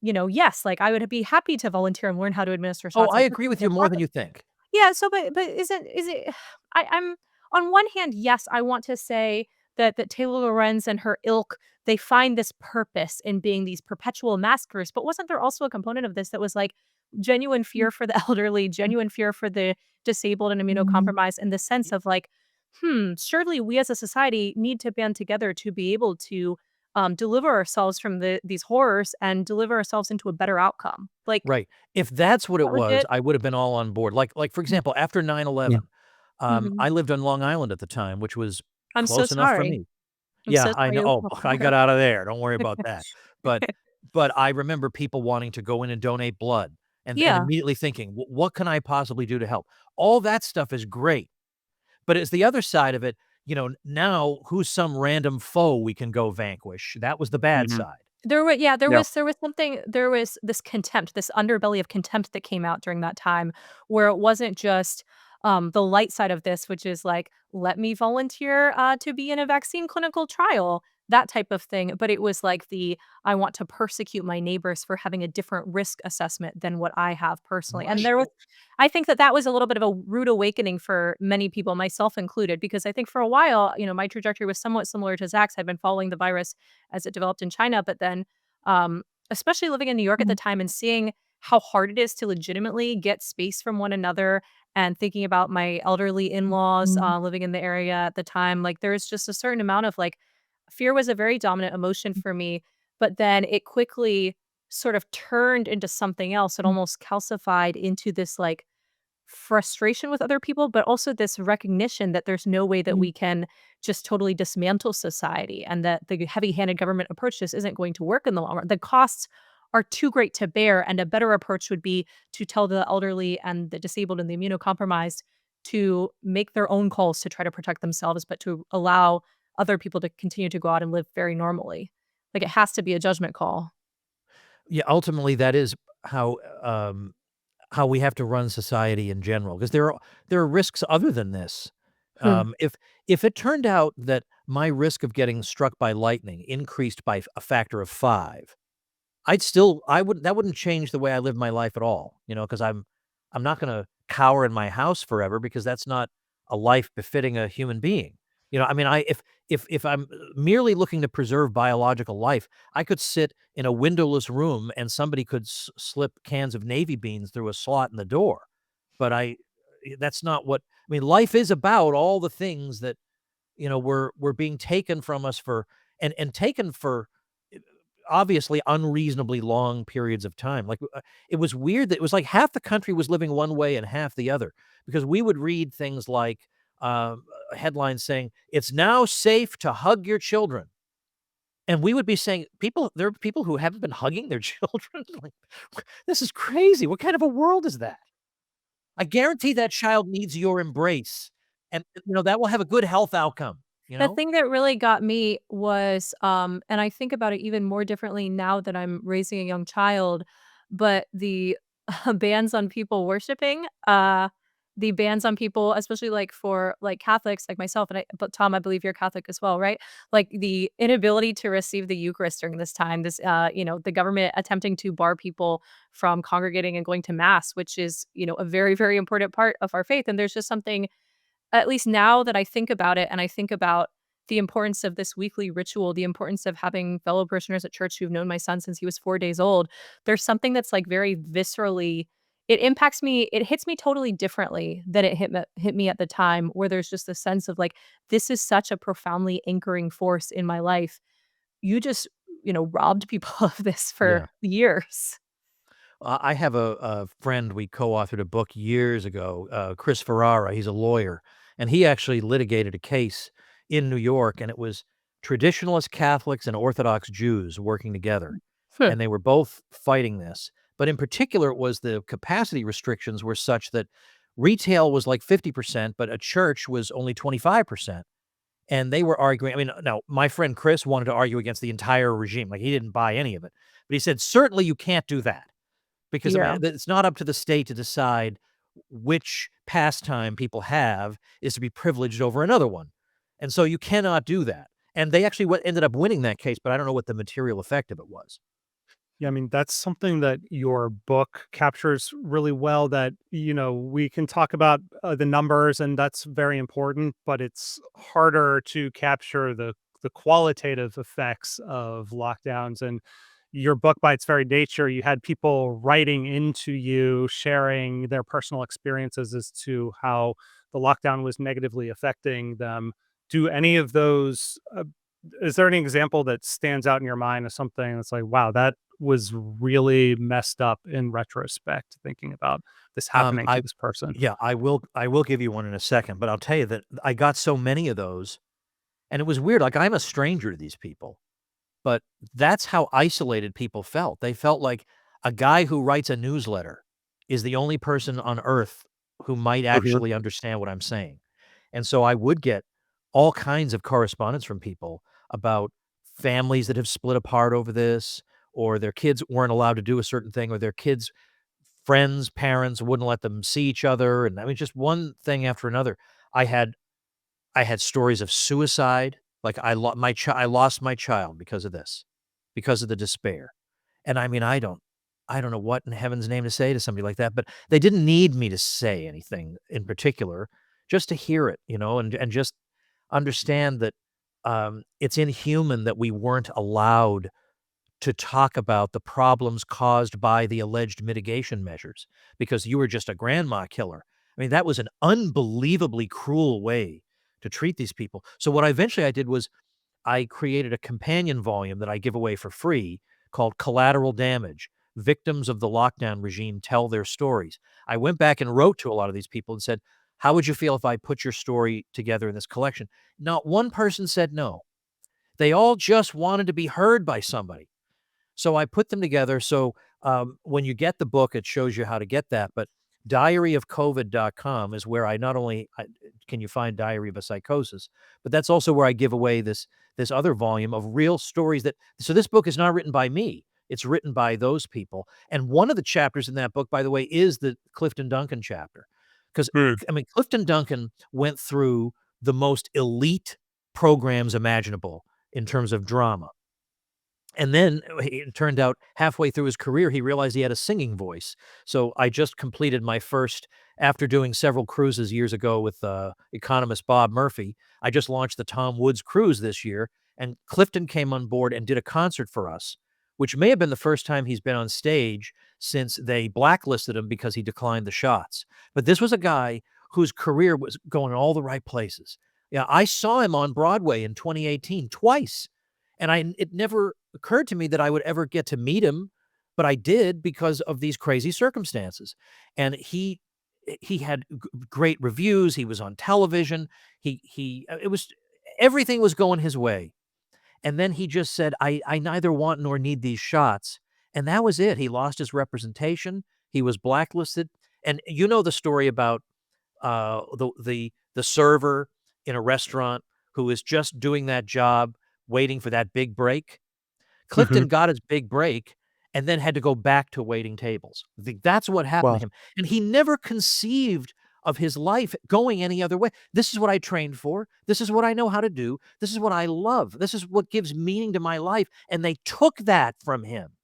Yes, like I would be happy to volunteer and learn how to administer Oh, shots. I Like this agree is with you more than you think. yeah, so but isn't is it I'm on one hand, yes, I want to say that Taylor Lorenz and her ilk, they find this purpose in being these perpetual maskers, but wasn't there also a component of this that was like genuine fear for the elderly, genuine fear for the disabled and immunocompromised in the sense of like, surely we as a society need to band together to be able to deliver ourselves from these horrors and deliver ourselves into a better outcome. Like Right. If that's what that it was was, it. I would have been all on board. Like for example, after 9/11, Mhm. I lived on Long Island at the time, which was I'm so Close enough for sorry. me. I'm Yeah, so I know. sorry. Oh, I got out of there. Don't worry about that. But I remember people wanting to go in and donate blood and Yeah. immediately thinking, What can I possibly do to help?" All that stuff is great, but it's the other side of it, now who's some random foe we can go vanquish? That was the bad Mhm. side. Yeah. There was this contempt, this underbelly of contempt that came out during that time where it wasn't just, the light side of this, which is like, "Let me volunteer, to be in a vaccine clinical trial," that type of thing, but it was like "I want to persecute my neighbors for having a different risk assessment than what I have personally," and Right. I think that that was a little bit of a rude awakening for many people, myself included, because I think for a while, my trajectory was somewhat similar to Zach's. I'd been following the virus as it developed in China, but then, especially living in New York at the time and seeing how hard it is to legitimately get space from one another and thinking about my elderly in-laws, living in the area at the time, like, there's just a certain amount of, like fear was a very dominant emotion for me, but then it quickly sort of turned into something else. It almost calcified into this, like, frustration with other people, but also this recognition that there's no way that we can just totally dismantle society and that the heavy-handed government approach just isn't going to work in the long run. The costs are too great to bear, and a better approach would be to tell the elderly and the disabled and the immunocompromised to make their own calls to try to protect themselves, but to allow other people to continue to go out and live very normally. Like, it has to be a judgment call. Yeah, ultimately, that is how, how we have to run society in general, because there are risks other than this. Hmm. If it turned out that my risk of getting struck by lightning increased by a factor of 5, I would that wouldn't change the way I live my life at all, because I'm not gonna cower in my house forever because that's not a life befitting a human being. I mean, I if I'm merely looking to preserve biological life, I could sit in a windowless room and somebody could slip cans of navy beans through a slot in the door. But that's not what I mean, life is about all the things that, were being taken from us for and taken for obviously unreasonably long periods of time. Like, it was weird that it was like half the country was living one way and half the other, because we would read things like headlines saying, "It's now safe to hug your children." And we would be saying, there are people who haven't been hugging their children. Like, this is crazy. What kind of a world is that? I guarantee that child needs your embrace, and that will have a good health outcome, you The know? thing that really got me was, and I think about it even more differently now that I'm raising a young child, but the bans on people worshiping, the bans on people, especially like for like Catholics like myself, but Tom, I believe you're Catholic as well, right? Like the inability to receive the Eucharist during this time, the government attempting to bar people from congregating and going to mass, which is, a very, very important part of our faith. And there's just something at least now that I think about it and I think about the importance of this weekly ritual, the importance of having fellow parishioners at church who've known my son since he was 4 days old, there's something that's, like, very viscerally it impacts me it hits me totally differently than it hit me at the time, where there's just a sense of, like, this is such a profoundly anchoring force in my life. You just, robbed people of this for Yeah. years. I have a friend, we co-authored a book years ago, Chris Ferrara, he's a lawyer, and he actually litigated a case in New York, and it was traditionalist Catholics and Orthodox Jews working together, Hmm. and they were both fighting this. But in particular, it was the capacity restrictions were such that retail was like 50%, but a church was only 25%. And they were arguing. I mean, now my friend Chris wanted to argue against the entire regime, like he didn't buy any of it. But he said, certainly you can't do that. Because, I Yeah. mean, it's not up to the state to decide which pastime people have is to be privileged over another one, and so you cannot do that, and they actually ended up winning that case, but I don't know what the material effect of it was. Yeah, I mean, that's something that your book captures really well that, we can talk about the numbers and that's very important, but it's harder to capture the qualitative effects of lockdowns. And your book, by its very nature, you had people writing into you, sharing their personal experiences as to how the lockdown was negatively affecting them. Do any of those, is there any example that stands out in your mind as something that's like, wow, that was really messed up in retrospect, thinking about this happening to I this person? Yeah, I will give you one in a second, but I'll tell you that I got so many of those And it was weird, like, I'm a stranger to these people, but that's how isolated people felt. They felt like a guy who writes a newsletter is the only person on earth who might Mhm. actually understand what I'm saying. And so I would get all kinds of correspondence from people about families that have split apart over this, or their kids weren't allowed to do a certain thing, or their kids' friends, parents wouldn't let them see each other, and I mean, just one thing after another. I had I had stories of suicide, like I lost my child because of this, because of the despair. And I mean, I don't know what in heaven's name to say to somebody like that, but they didn't need me to say anything in particular, just to hear it, and just understand that, it's inhuman that we weren't allowed to talk about the problems caused by the alleged mitigation measures because you were just a grandma killer. I mean, that was an unbelievably cruel way to treat these people. So what I did was I created a companion volume that I give away for free called Collateral Damage. Victims of the lockdown regime tell their stories. I went back and wrote to a lot of these people and said, "How would you feel if I put your story together in this collection?" Not one person said no. They all just wanted to be heard by somebody. So I put them together. So when you get the book, it shows you how to get that. But diaryofcovid.com is where I not only can you find Diary of a Psychosis, but that's also where I give away this other volume of real stories that. So this book is not written by me. It's written by those people. And one of the chapters in that book, by the way, is the Clifton Duncan chapter. Because Hmm. I mean, Clifton Duncan went through the most elite programs imaginable in terms of drama. And then it turned out halfway through his career, he realized he had a singing voice. So I just completed my first, after doing several cruises years ago with economist Bob Murphy, I just launched the Tom Woods cruise this year. And Clifton came on board and did a concert for us, which may have been the first time he's been on stage since they blacklisted him because he declined the shots. But this was a guy whose career was going all the right places. Yeah, I saw him on Broadway in 2018 twice. And it never occurred to me that I would ever get to meet him, but I did because of these crazy circumstances. And he had great reviews. He was on television. He it was everything was going his way. And then he just said, I neither want nor need these shots. And that was it. He lost his representation. He was blacklisted. And you know the story about the server in a restaurant who is just doing that job, waiting for that big break. Mhm. Clifton got his big break and then had to go back to waiting tables. That's what happened to Wow. him, and he never conceived of his life going any other way. This is what I trained for. This is what I know how to do. This is what I love. This is what gives meaning to my life, and they took that from him,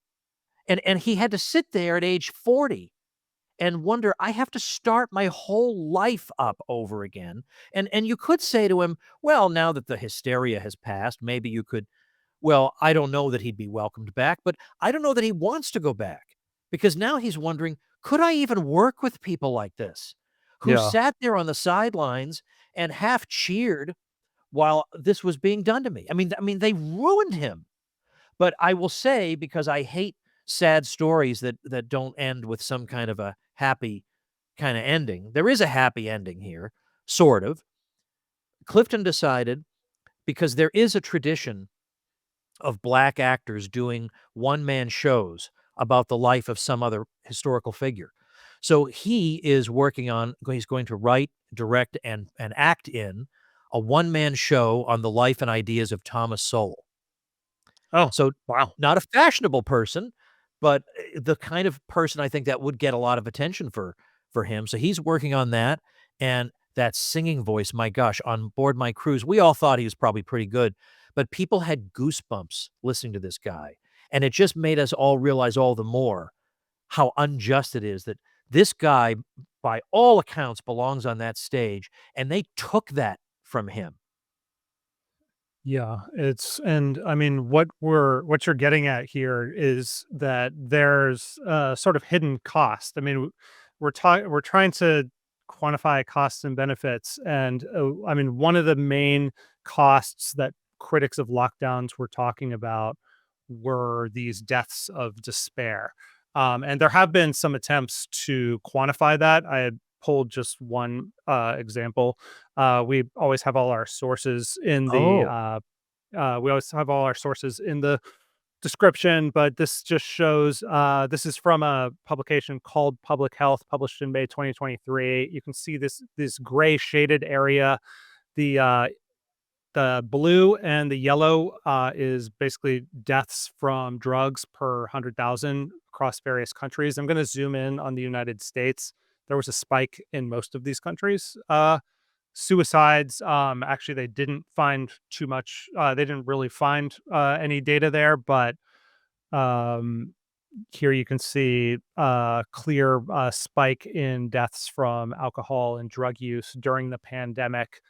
and he had to sit there at age 40 and wonder, I have to start my whole life up over again. And you could say to him, well, now that the hysteria has passed, maybe you could, well, I don't know that he'd be welcomed back, but I don't know that he wants to go back because now he's wondering, could I even work with people like this who Yeah. sat there on the sidelines and half cheered while this was being done to me? I mean, they ruined him. But I will say, because I hate sad stories that don't end with some kind of a happy kinda ending. There is a happy ending here, sort of. Clifton decided, because there is a tradition of black actors doing one-man shows about the life of some other historical figure. So he is working on he's going to write, direct, and act in a one-man show on the life and ideas of Thomas Sowell. Oh, So, wow. not a fashionable person, but, the kind of person I think that would get a lot of attention for him. So he's working on that, and that singing voice, my gosh, on board my cruise, we all thought he was probably pretty good, but people had goosebumps listening to this guy, and it just made us all realize all the more how unjust it is that this guy, by all accounts, belongs on that stage, and they took that from him. Yeah, it's and I mean what you're getting at here is that there's a sort of hidden cost. I mean, we're trying to quantify costs and benefits, and I mean one of the main costs that critics of lockdowns were talking about were these deaths of despair. And there have been some attempts to quantify that. pulled just one example. We always have all our sources in the Oh, we always have all our sources in the description, but this just shows this is from a publication called Public Health, published in May 2023. You can see this gray shaded area. The blue and the yellow is basically deaths from drugs per 100,000 across various countries. I'm going to zoom in on the United States. There was a spike in most of these countries. Suicides, actually, they didn't find too much. They didn't really find any data there, but um, here you can see a clear spike in deaths from alcohol and drug use during the pandemic.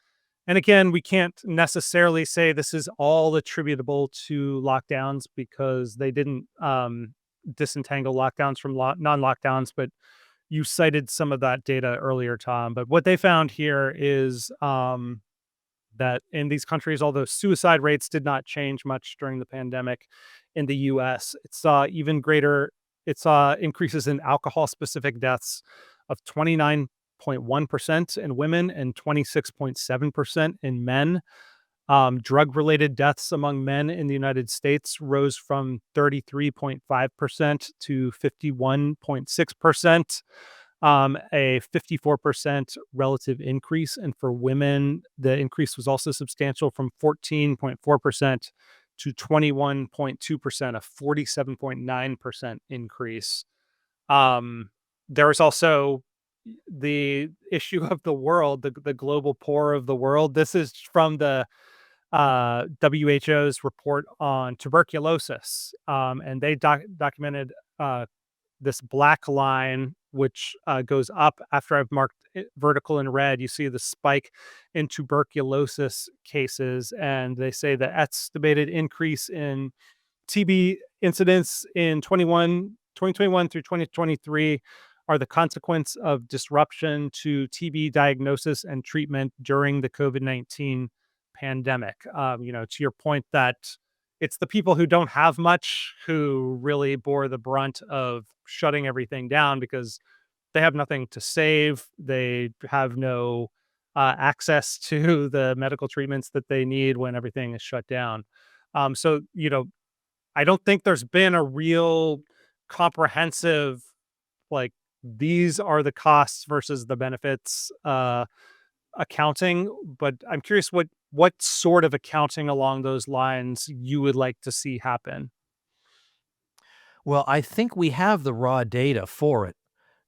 And again, we can't necessarily say this is all attributable to lockdowns because they didn't disentangle lockdowns from non-lockdowns, but you cited some of that data earlier, Tom. But what they found here is that in these countries, although suicide rates did not change much during the pandemic, in the US, it saw increases in alcohol specific deaths of 29.1% in women and 26.7% in men. Drug related deaths among men in the United States rose from 33.5% to 51.6%, a 54% relative increase. And for women, the increase was also substantial from 14.4% to 21.2%, a 47.9% increase. There was also the issue of the world, the global poor of the world. This is from the WHO's report on tuberculosis, and they documented this black line, which goes up after I've marked it vertical in red. You see the spike in tuberculosis cases, and they say the estimated increase in TB incidents in 2021 through 2023 are the consequence of disruption to TB diagnosis and treatment during the COVID-19 pandemic. To your point that it's the people who don't have much who really bore the brunt of shutting everything down because they have nothing to save. They have no access to the medical treatments that they need when everything is shut down. So, I don't think there's been a real comprehensive, like, these are the costs versus the benefits accounting, but I'm curious what sort of accounting along those lines you would like to see happen. well, I think we have the raw data for it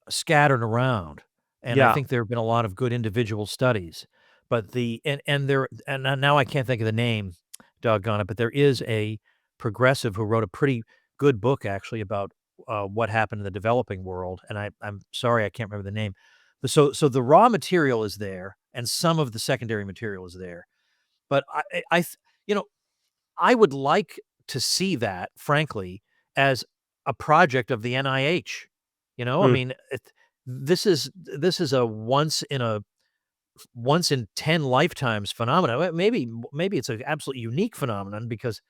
scattered around, and I Yeah. think there have been a lot of good individual studies, but now I can't think of the name, doggone it, but there is a progressive who wrote a pretty good book actually about, what happened in the developing world, and I'm sorry I can't remember the name. But so the raw material is there, and some of the secondary material is there, but I th you know, I would like to see that, frankly, as a project of the NIH. I Mm, mean, this is a once in 10 lifetimes phenomenon. Maybe it's an absolutely unique phenomenon because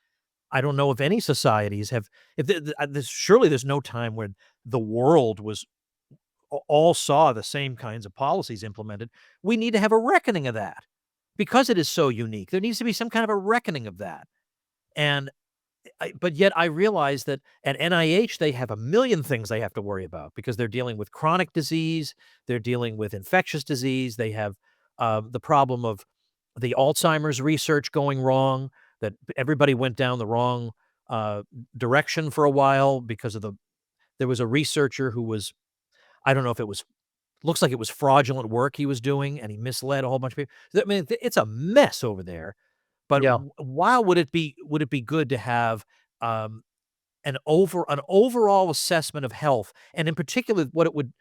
I don't know if any societies have. If surely there's no time when the world was all saw the same kinds of policies implemented. We need to have a reckoning of that because it is so unique. There needs to be some kind of a reckoning of that. And but yet I realize that at NIH, they have a million things they have to worry about because they're dealing with chronic disease, they're dealing with infectious disease, they have the problem of the Alzheimer's research going wrong, that everybody went down the wrong direction for a while because of there was a researcher who was, I don't know if it was, looks like it was fraudulent work he was doing, and he misled a whole bunch of people. I mean, it's a mess over there. But yeah. while would it be good to have, um, an overall assessment of health, and in particular, what it would,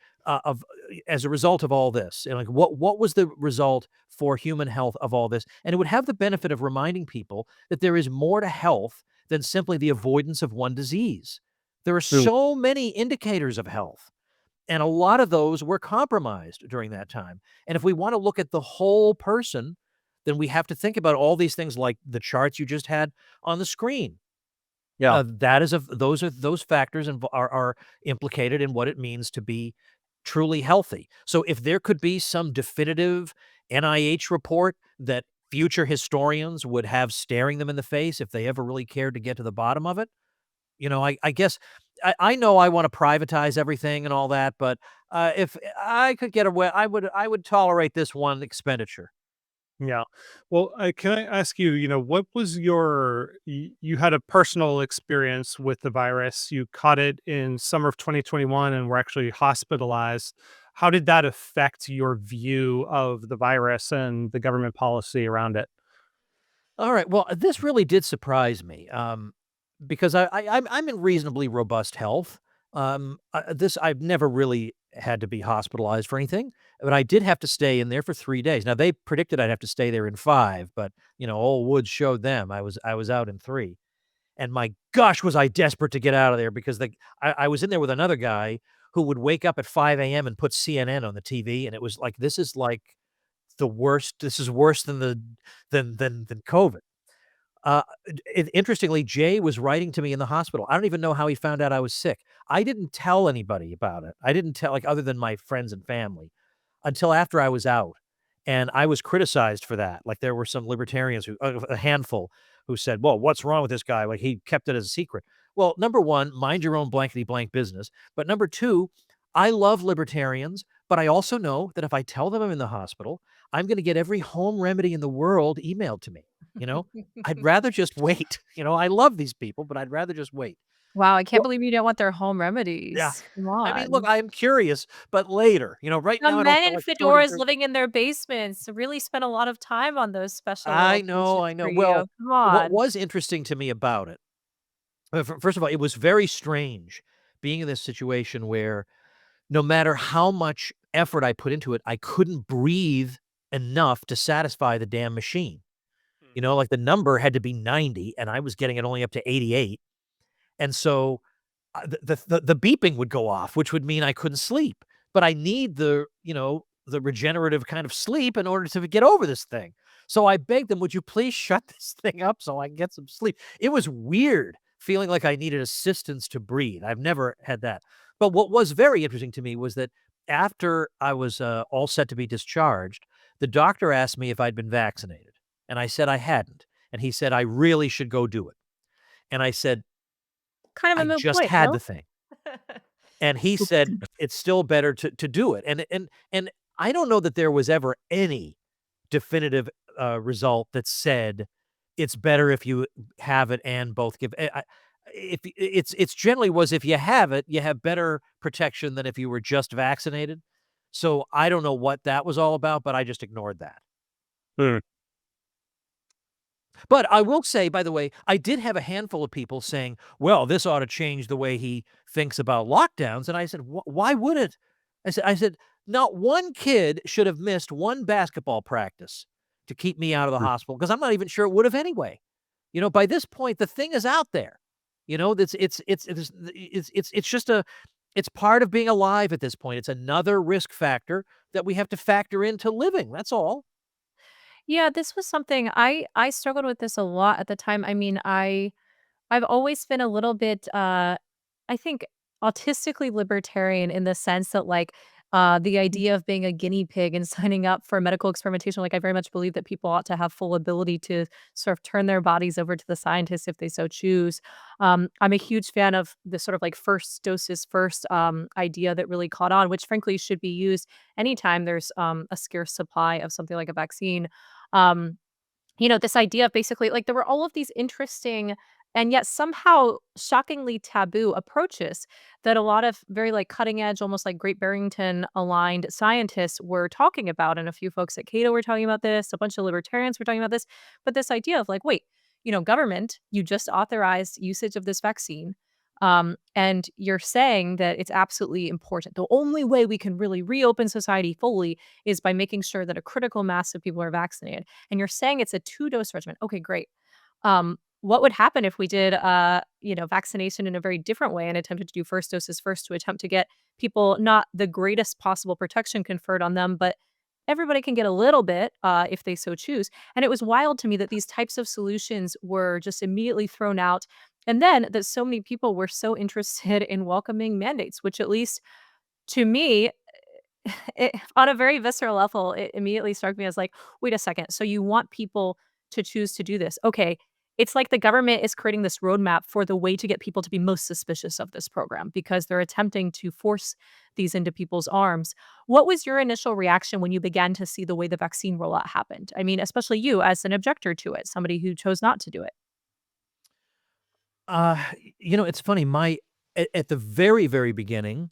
as a result of all this, and, like, what was the result for human health of all this? And it would have the benefit of reminding people that there is more to health than simply the avoidance of one disease. There are Mm, so many indicators of health, and a lot of those were compromised during that time. And if we wanna look at the whole person, then we have to think about all these things like the charts you just had on the screen. yeah. That is those factors are implicated in what it means to be truly healthy. So if there could be some definitive NIH report that future historians would have staring them in the face if they ever really cared to get to the bottom of it, I guess I know I want to privatize everything and all that, but if I could get away, I would tolerate this one expenditure. Yeah. Well, can I ask you, what was you had a personal experience with the virus. You caught it in summer of 2021 and were actually hospitalized. How did that affect your view of the virus and the government policy around it? All right. Well, this really did surprise me, because I'm in reasonably robust health. This I've never really had to be hospitalized for anything, but I did have to stay in there for 3 days. Now they predicted I'd have to stay there in 5, but old Woods showed them I was out in 3. And my gosh, was I desperate to get out of there because I was in there with another guy who would wake up at 5 a.m. and put CNN on the TV, and it was like, this is like the worst. This is worse than than COVID. Interestingly, Jay was writing to me in the hospital. I don't even know how he found out I was sick. I didn't tell anybody about it. I didn't tell, like, other than my friends and family, until after I was out, and I was criticized for that. Like, there were some libertarians a handful, who said, "Well, what's wrong with this guy? Like, he kept it as a secret." Well, number 1, mind your own blankety blank business, but number 2, I love libertarians, but I also know that if I tell them I'm in the hospital, I'm gonna get every home remedy in the world emailed to me, you know? I'd rather just wait. I love these people, but I'd rather just wait. Wow, I can't Well, believe you don't want their home yeah. remedies. Come I mean, look, on. I'm curious, but later, right The now I don't feel men in like sorting fedoras through. living in their basements really spent a lot of time on those special I little know, patients I know. for you. Well, Come what on. was interesting to me about it, first of all, it was very strange being in this situation where no matter how much effort I put into it, I couldn't breathe enough to satisfy the damn machine. Like the number had to be 90 and I was getting it only up to 88. And so the beeping would go off, which would mean I couldn't sleep. But I need the regenerative kind of sleep in order to get over this thing. So I begged them, "Would you please shut this thing up so I can get some sleep?" It was weird feeling like I needed assistance to breathe. I've never had that. But what was very interesting to me was that after I was all set to be discharged, the doctor asked me if I'd been vaccinated, and I said I hadn't. And he said I really should go do it. And I said, Kind of a "I moot just point, had no? the thing." And he said, "It's still better to do it." And I don't know that there was ever any definitive, result that said it's better if you have it and both give if it's generally was if you have it, you have better protection than if you were just vaccinated. So I don't know what that was all about, but I just ignored that. Hmm. But I will say, by the way, I did have a handful of people saying, "Well, this ought to change the way he thinks about lockdowns." And I said, Why would it?" I said, "Not one kid should have missed one basketball practice to keep me out of the Hmm. hospital because I'm not even sure it would have anyway." By this point, the thing is out there. That's it's just it's part of being alive at this point. It's another risk factor that we have to factor into living. That's all. Yeah, this was something I struggled with this a lot at the time. I mean, I've always been a little bit, I think, autistically libertarian in the sense that, like, the idea of being a guinea pig and signing up for medical experimentation, like, I very much believe that people ought to have full ability to sort of turn their bodies over to the scientists if they so choose. I'm a huge fan of the sort of like first doses first idea that really caught on, which frankly should be used anytime there's a scarce supply of something like a vaccine. Um, this idea of basically like there were all of these interesting and yet somehow shockingly taboo approaches that a lot of very like cutting edge, almost like Great Barrington aligned scientists were talking about. And a few folks at Cato were talking about this, a bunch of libertarians were talking about this. But this idea of like, wait, government, you just authorized usage of this vaccine. And you're saying that it's absolutely important. The only way we can really reopen society fully is by making sure that a critical mass of people are vaccinated. And you're saying it's a 2-dose regimen. Okay, great. What would happen if we did, vaccination in a very different way and attempted to do first doses first to attempt to get people not the greatest possible protection conferred on them, but everybody can get a little bit if they so choose. And it was wild to me that these types of solutions were just immediately thrown out. And then that so many people were so interested in welcoming mandates, which at least to me on a very visceral level, it immediately struck me as like, wait a second. So you want people to choose to do this? Okay. It's like the government is creating this roadmap for the way to get people to be most suspicious of this program because they're attempting to force these into people's arms. What was your initial reaction when you began to see the way the vaccine rollout happened? I mean, especially you as an objector to it, somebody who chose not to do it. It's funny. At the very, very beginning,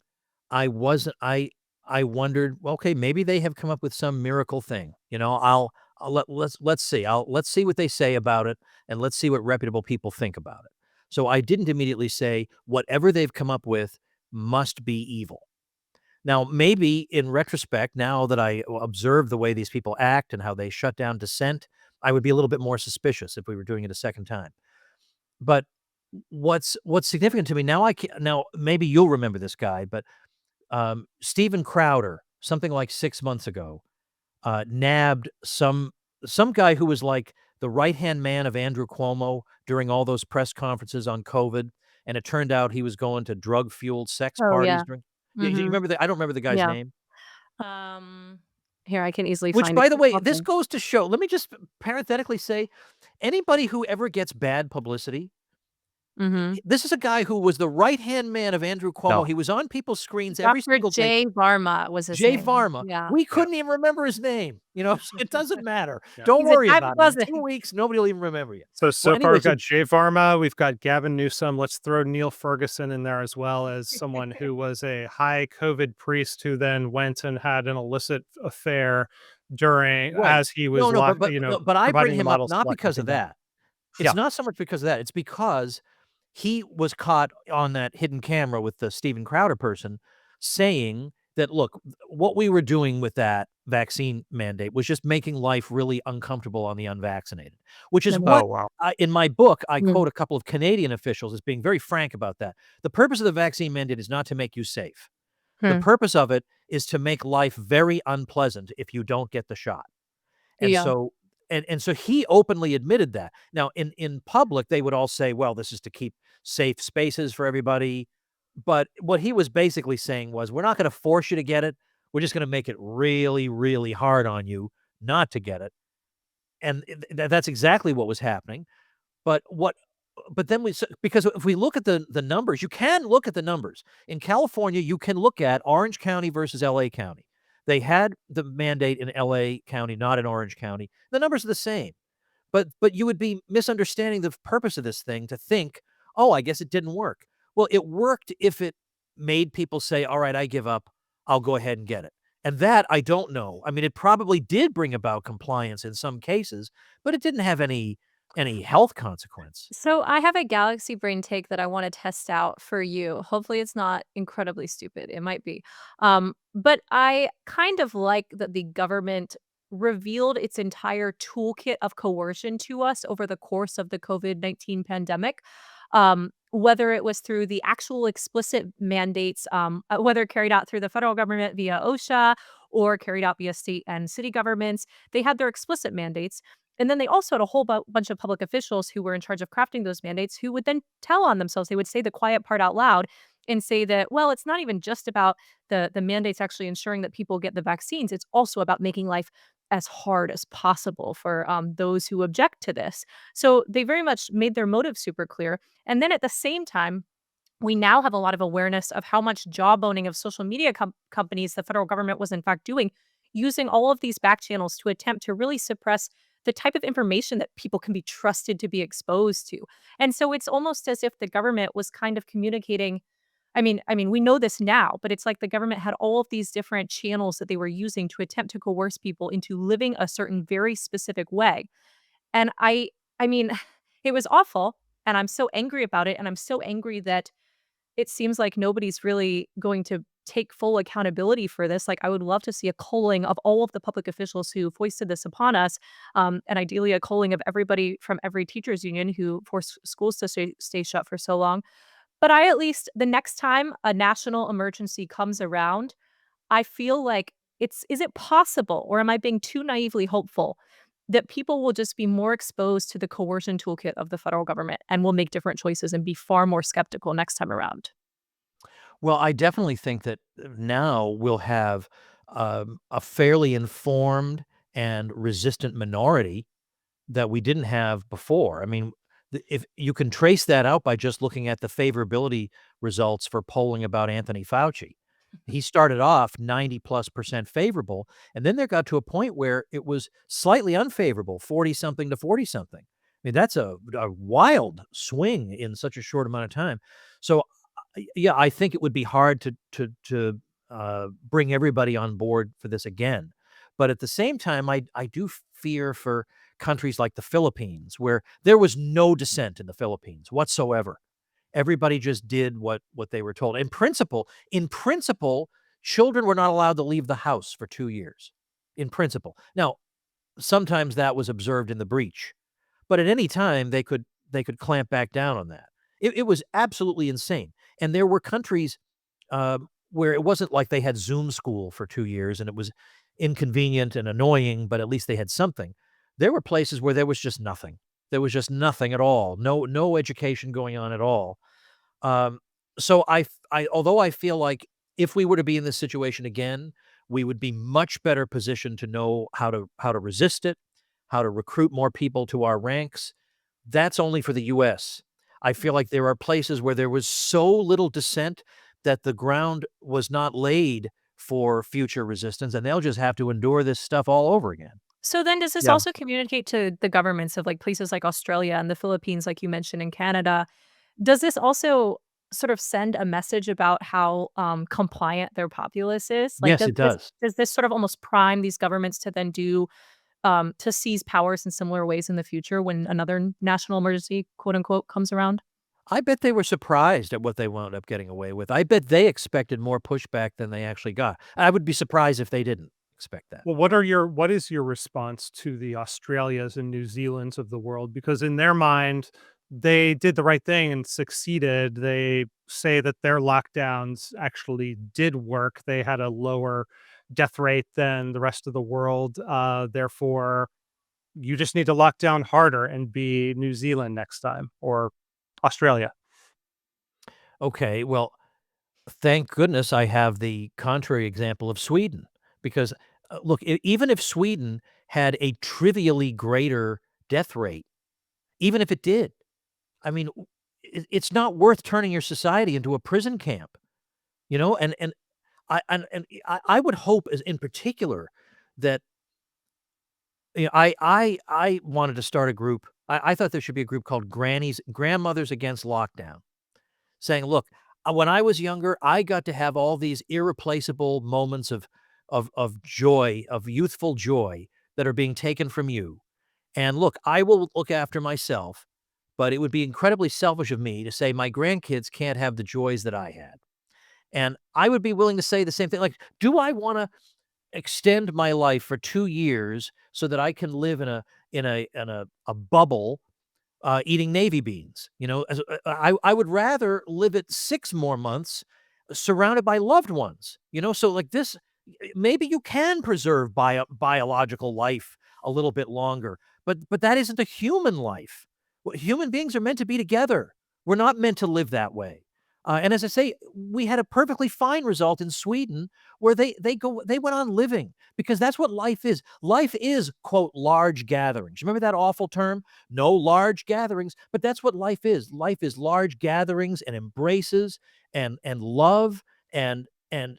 I wasn't. I wondered. Well, okay, maybe they have come up with some miracle thing. Let's see. Let's see what they say about it, and let's see what reputable people think about it. So I didn't immediately say whatever they've come up with must be evil. Now, maybe in retrospect, now that I observe the way these people act and how they shut down dissent, I would be a little bit more suspicious if we were doing it a second time. But what's significant to me now, now maybe you'll remember this guy, but Steven Crowder, something like 6 months ago, nabbed some guy who was like the right-hand man of Andrew Cuomo during all those press conferences on COVID, and it turned out he was going to drug-fueled sex Oh, parties yeah. during. You Mhm. remember I don't remember the guy's Yeah. name. Um, Here, I can easily Which, find it. by the Keep way, this talking. goes to show, let me just parenthetically say, anybody who ever gets bad publicity. Mhm. This is a guy who was the right-hand man of Andrew Cuomo. No. He was on people's screens every Dr. single day. Jay Varma was his Jay name. Varma. Yeah. We Yeah. couldn't even remember his name, so it doesn't matter. Yeah. Don't He's a worry dime a about it. In dozen. 2 weeks, nobody will even remember you. So Well, far anyway, we've got Jay Varma, we've got Gavin Newsom. Let's throw Neil Ferguson in there as well as someone who was a high COVID priest who then went and had an illicit affair during right. as he was No, no, but I bring providing the him up model not selecting because of people. that. It's Yeah. not so much because of that. It's because he was caught on that hidden camera with the Steven Crowder person saying that, "Look, what we were doing with that vaccine mandate was just making life really uncomfortable on the unvaccinated," which is Then what Oh, wow. in my book, I Mm. quote a couple of Canadian officials as being very frank about that. The purpose of the vaccine mandate is not to make you safe. The Hmm. purpose of it is to make life very unpleasant if you don't get the shot. And Yeah. so so he openly admitted that. Now in public, they would all say, "Well, this is to keep safe spaces for everybody." But what he was basically saying was, "We're not gonna force you to get it. We're just gonna make it really, really hard on you not to get it." And that's exactly what was happening. But what but then because if we look at the numbers, you can look at the numbers. In California, you can look at Orange County versus LA County. They had the mandate in LA County, not in Orange County. The numbers are the same. But you would be misunderstanding the purpose of this thing to think, "Oh, I guess it didn't work." Well, it worked if it made people say, "All right, I give up. I'll go ahead and get it." And that I don't know. I mean, it probably did bring about compliance in some cases, but it didn't have any health consequence. So I have a galaxy brain take that I want to test out for you. Hopefully it's not incredibly stupid. It might be. But I kind of like that the government revealed its entire toolkit of coercion to us over the course of the COVID-19 pandemic. Whether it was through the actual explicit mandates, whether carried out through the federal government via OSHA or carried out via state and city governments, they had their explicit mandates. And then they also had a whole bunch of public officials who were in charge of crafting those mandates who would then tell on themselves. They would say the quiet part out loud and say that, well, it's not even just about the mandates actually ensuring that people get the vaccines. It's also about making life as hard as possible for those who object to this. So they very much made their motive super clear. And then at the same time, we now have a lot of awareness of how much jawboning of social media companies the federal government was in fact doing, using all of these back channels to attempt to really suppress the type of information that people can be trusted to be exposed to. And so it's almost as if the government was kind of communicating. I mean, we know this now, but it's like the government had all of these different channels that they were using to attempt to coerce people into living a certain very specific way. And I mean, it was awful, and I'm so angry about it, and I'm so angry that it seems like nobody's really going to take full accountability for this. Like, I would love to see a culling of all of the public officials who foisted this upon us, and ideally a culling of everybody from every teachers union who forced schools to stay shut for so long. But I at least the next time a national emergency comes around, I feel like is it possible, or am I being too naively hopeful that people will just be more exposed to the coercion toolkit of the federal government and will make different choices and be far more skeptical next time around? Well, I definitely think that now we'll have a fairly informed and resistant minority that we didn't have before. I mean, if you can trace that out by just looking at the favorability results for polling about Anthony Fauci. He started off 90+% favorable, and then there got to a point where it was slightly unfavorable, 40 something to 40 something. I mean, that's a wild swing in such a short amount of time. So, yeah, I think it would be hard to bring everybody on board for this again. But at the same time, I do fear for countries like the Philippines, where there was no dissent in the Philippines whatsoever. Everybody just did what they were told. In principle, children were not allowed to leave the house for 2 years, in principle. Now, sometimes that was observed in the breach, but at any time, they could clamp back down on that. It was absolutely insane, and there were countries, where it wasn't like they had Zoom school for 2 years, and it was inconvenient and annoying, but at least they had something. There were places where there was just nothing. There was just nothing at all. No education going on at all. Um, so although I feel like if we were to be in this situation again, we would be much better positioned to know how to resist it, how to recruit more people to our ranks. That's only for the US. I feel like there are places where there was so little dissent that the ground was not laid for future resistance, and they'll just have to endure this stuff all over again. So then does this Yeah. also communicate to the governments of, like, places like Australia and the Philippines, like you mentioned, in Canada? Does this also sort of send a message about how, compliant their populace is? Like, Yes, it does. does this sort of almost prime these governments to then to seize powers in similar ways in the future when another national emergency, quote, unquote, comes around? I bet they were surprised at what they wound up getting away with. I bet they expected more pushback than they actually got. I would be surprised if they didn't expect that. Well, what is your response to the Australias and New Zealands of the world? Because in their mind, they did the right thing and succeeded. They say that their lockdowns actually did work. They had a lower death rate than the rest of the world. Therefore, you just need to lock down harder and be New Zealand next time or Australia. Okay, well, thank goodness I have the contrary example of Sweden because, look, even if Sweden had a trivially greater death rate, even if it did, I mean, it's not worth turning your society into a prison camp, you know? And I would hope, as in particular, that I wanted to start a group. I thought there should be a group called Grandmothers Against Lockdown, saying, "Look, when I was younger, I got to have all these irreplaceable moments of joy, of youthful joy that are being taken from you. And look, I will look after myself, but it would be incredibly selfish of me to say my grandkids can't have the joys that I had." And I would be willing to say the same thing. Like, do I want to extend my life for 2 years so that I can live in a bubble eating navy beans. I would rather live it 6 more months surrounded by loved ones. So like this, maybe you can preserve biological life a little bit longer, but that isn't a human life. Human beings are meant to be together. We're not meant to live that way. And as I say, we had a perfectly fine result in Sweden where they went on living because that's what life is. Life is, quote, large gatherings. Remember that awful term? No large gatherings, but that's what life is. Life is large gatherings and embraces and love and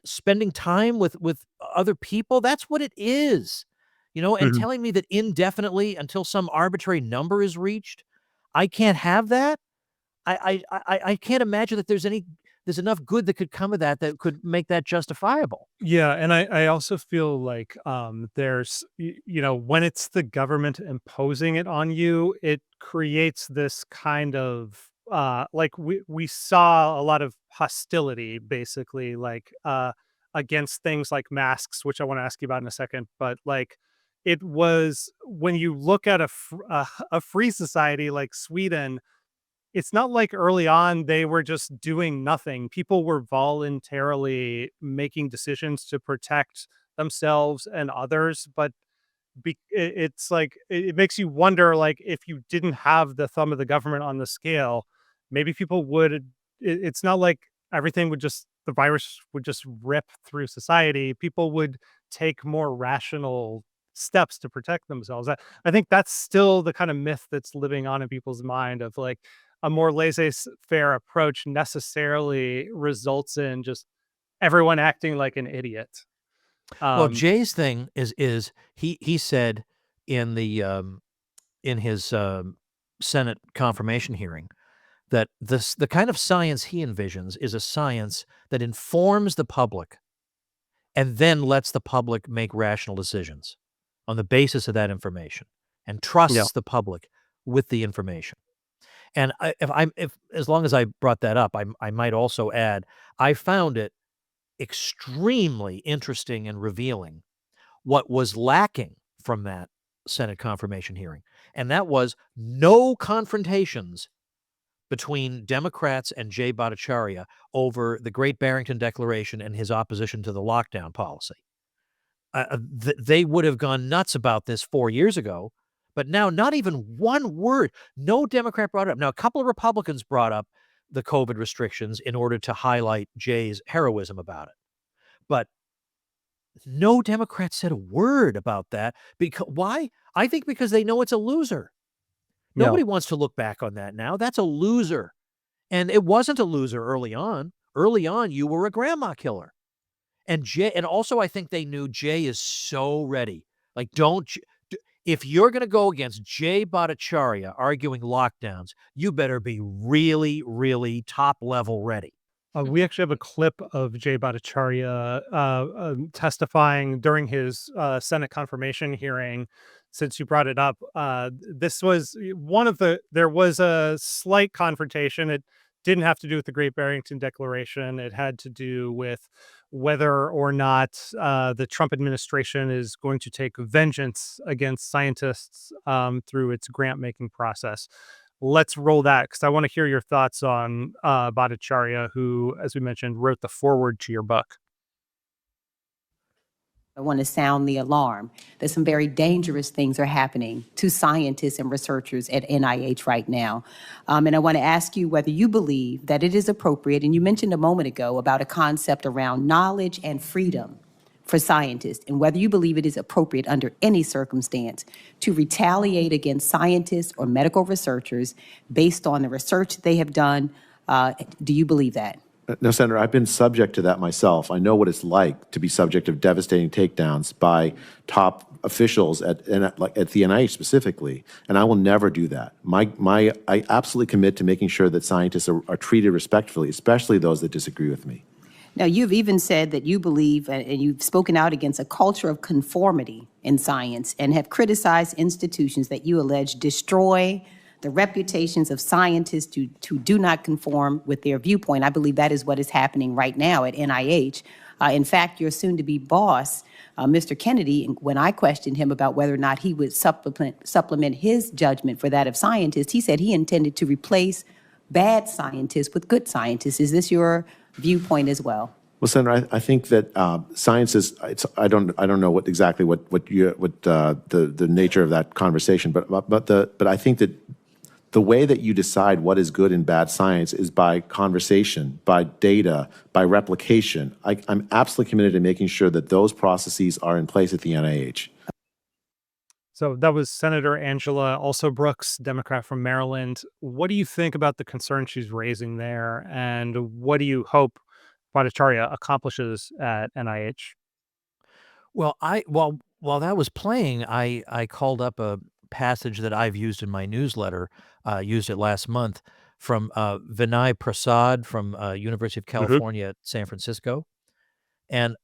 spending time with other people. That's what it is. And Mhm. telling me that indefinitely until some arbitrary number is reached, I can't have that. I can't imagine that there's enough good that could come of that could make that justifiable. Yeah, and I also feel like, there's when it's the government imposing it on you, it creates this kind of, like, we saw a lot of hostility basically, like, against things like masks, which I wanna ask you about in a second, but, like, it was when you look at a free society like Sweden, it's not like early on they were just doing nothing. People were voluntarily making decisions to protect themselves and others, but it's like it makes you wonder, like, if you didn't have the thumb of the government on the scale, maybe people would. It's not like everything would just the virus would just rip through society. People would take more rational steps to protect themselves. I think that's still the kind of myth that's living on in people's mind of like a more laissez-faire approach necessarily results in just everyone acting like an idiot. Well, Um, Jay's thing is he said in his Senate confirmation hearing that the kind of science he envisions is a science that informs the public and then lets the public make rational decisions on the basis of that information and yeah, trusts the public with the information. And if as long as I brought that up, I might also add I found it extremely interesting and revealing what was lacking from that Senate confirmation hearing, and that was no confrontations between Democrats and Jay Bhattacharya over the Great Barrington Declaration and his opposition to the lockdown policy. They would have gone nuts about this 4 years ago, but now not even one word. No Democrat brought it up. Now, a couple of Republicans brought up the COVID restrictions in order to highlight Jay's heroism about it, but no Democrat said a word about that. Because why? I think because they know it's a loser. yeah. Nobody wants to look back on that now. That's a loser. And it wasn't a loser early on. Early on, you were a grandma killer. And Jay, and also I think they knew Jay is so ready. Like, if you're going to go against Jay Bhattacharya arguing lockdowns, you better be really, really top level ready. We actually have a clip of Jay Bhattacharya testifying during his Senate confirmation hearing. Since you brought it up, this was there was a slight confrontation. It didn't have to do with the Great Barrington Declaration. It had to do with whether or not the Trump administration is going to take vengeance against scientists through its grant-making process. Let's roll that because I want to hear your thoughts on Bhattacharya, who, as we mentioned, wrote the foreword to your book. I want to sound the alarm that some very dangerous things are happening to scientists and researchers at NIH right now. And I want to ask you whether you believe that it is appropriate, and you mentioned a moment ago about a concept around knowledge and freedom for scientists, and whether you believe it is appropriate under any circumstance to retaliate against scientists or medical researchers based on the research they have done. Do you believe that? No, Senator, I've been subject to that myself. I know what it's like to be subject of devastating takedowns by top officials at the NIH specifically, and I will never do that. I absolutely commit to making sure that scientists are treated respectfully, especially those that disagree with me. Now, you've even said that you believe, and you've spoken out against a culture of conformity in science and have criticized institutions that you allege destroy the reputations of scientists who do not conform with their viewpoint. I believe that is what is happening right now at NIH. In fact, your soon-to-be boss, Mr. Kennedy, when I questioned him about whether or not he would supplement his judgment for that of scientists, he said he intended to replace bad scientists with good scientists. Is this your viewpoint as well? Well, Senator, I think that science is. I don't know what the nature of that conversation, but I think that the way that you decide what is good and bad science is by conversation, by data, by replication. I'm absolutely committed to making sure that those processes are in place at the NIH. So that was Senator Angela also Brooks, Democrat from Maryland. What do you think about the concern she's raising there, and what do you hope Bhattacharya accomplishes at NIH? Well, while that was playing, I called up a passage that I've used in my newsletter, used it last month, from Vinay Prasad from University of California at San Francisco. And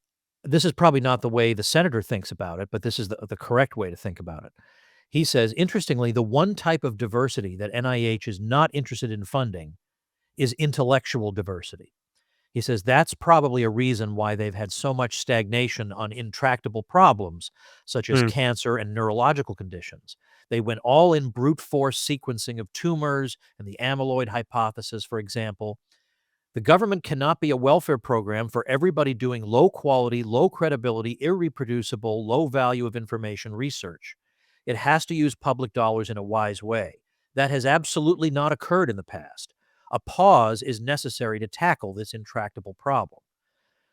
this is probably not the way the senator thinks about it, but this is the correct way to think about it. He says, interestingly, the one type of diversity that NIH is not interested in funding is intellectual diversity. He says that's probably a reason why they've had so much stagnation on intractable problems, such as cancer and neurological conditions. They went all in brute force sequencing of tumors and the amyloid hypothesis, for example. The government cannot be a welfare program for everybody doing low quality, low credibility, irreproducible, low value of information research. It has to use public dollars in a wise way. That has absolutely not occurred in the past. A pause is necessary to tackle this intractable problem.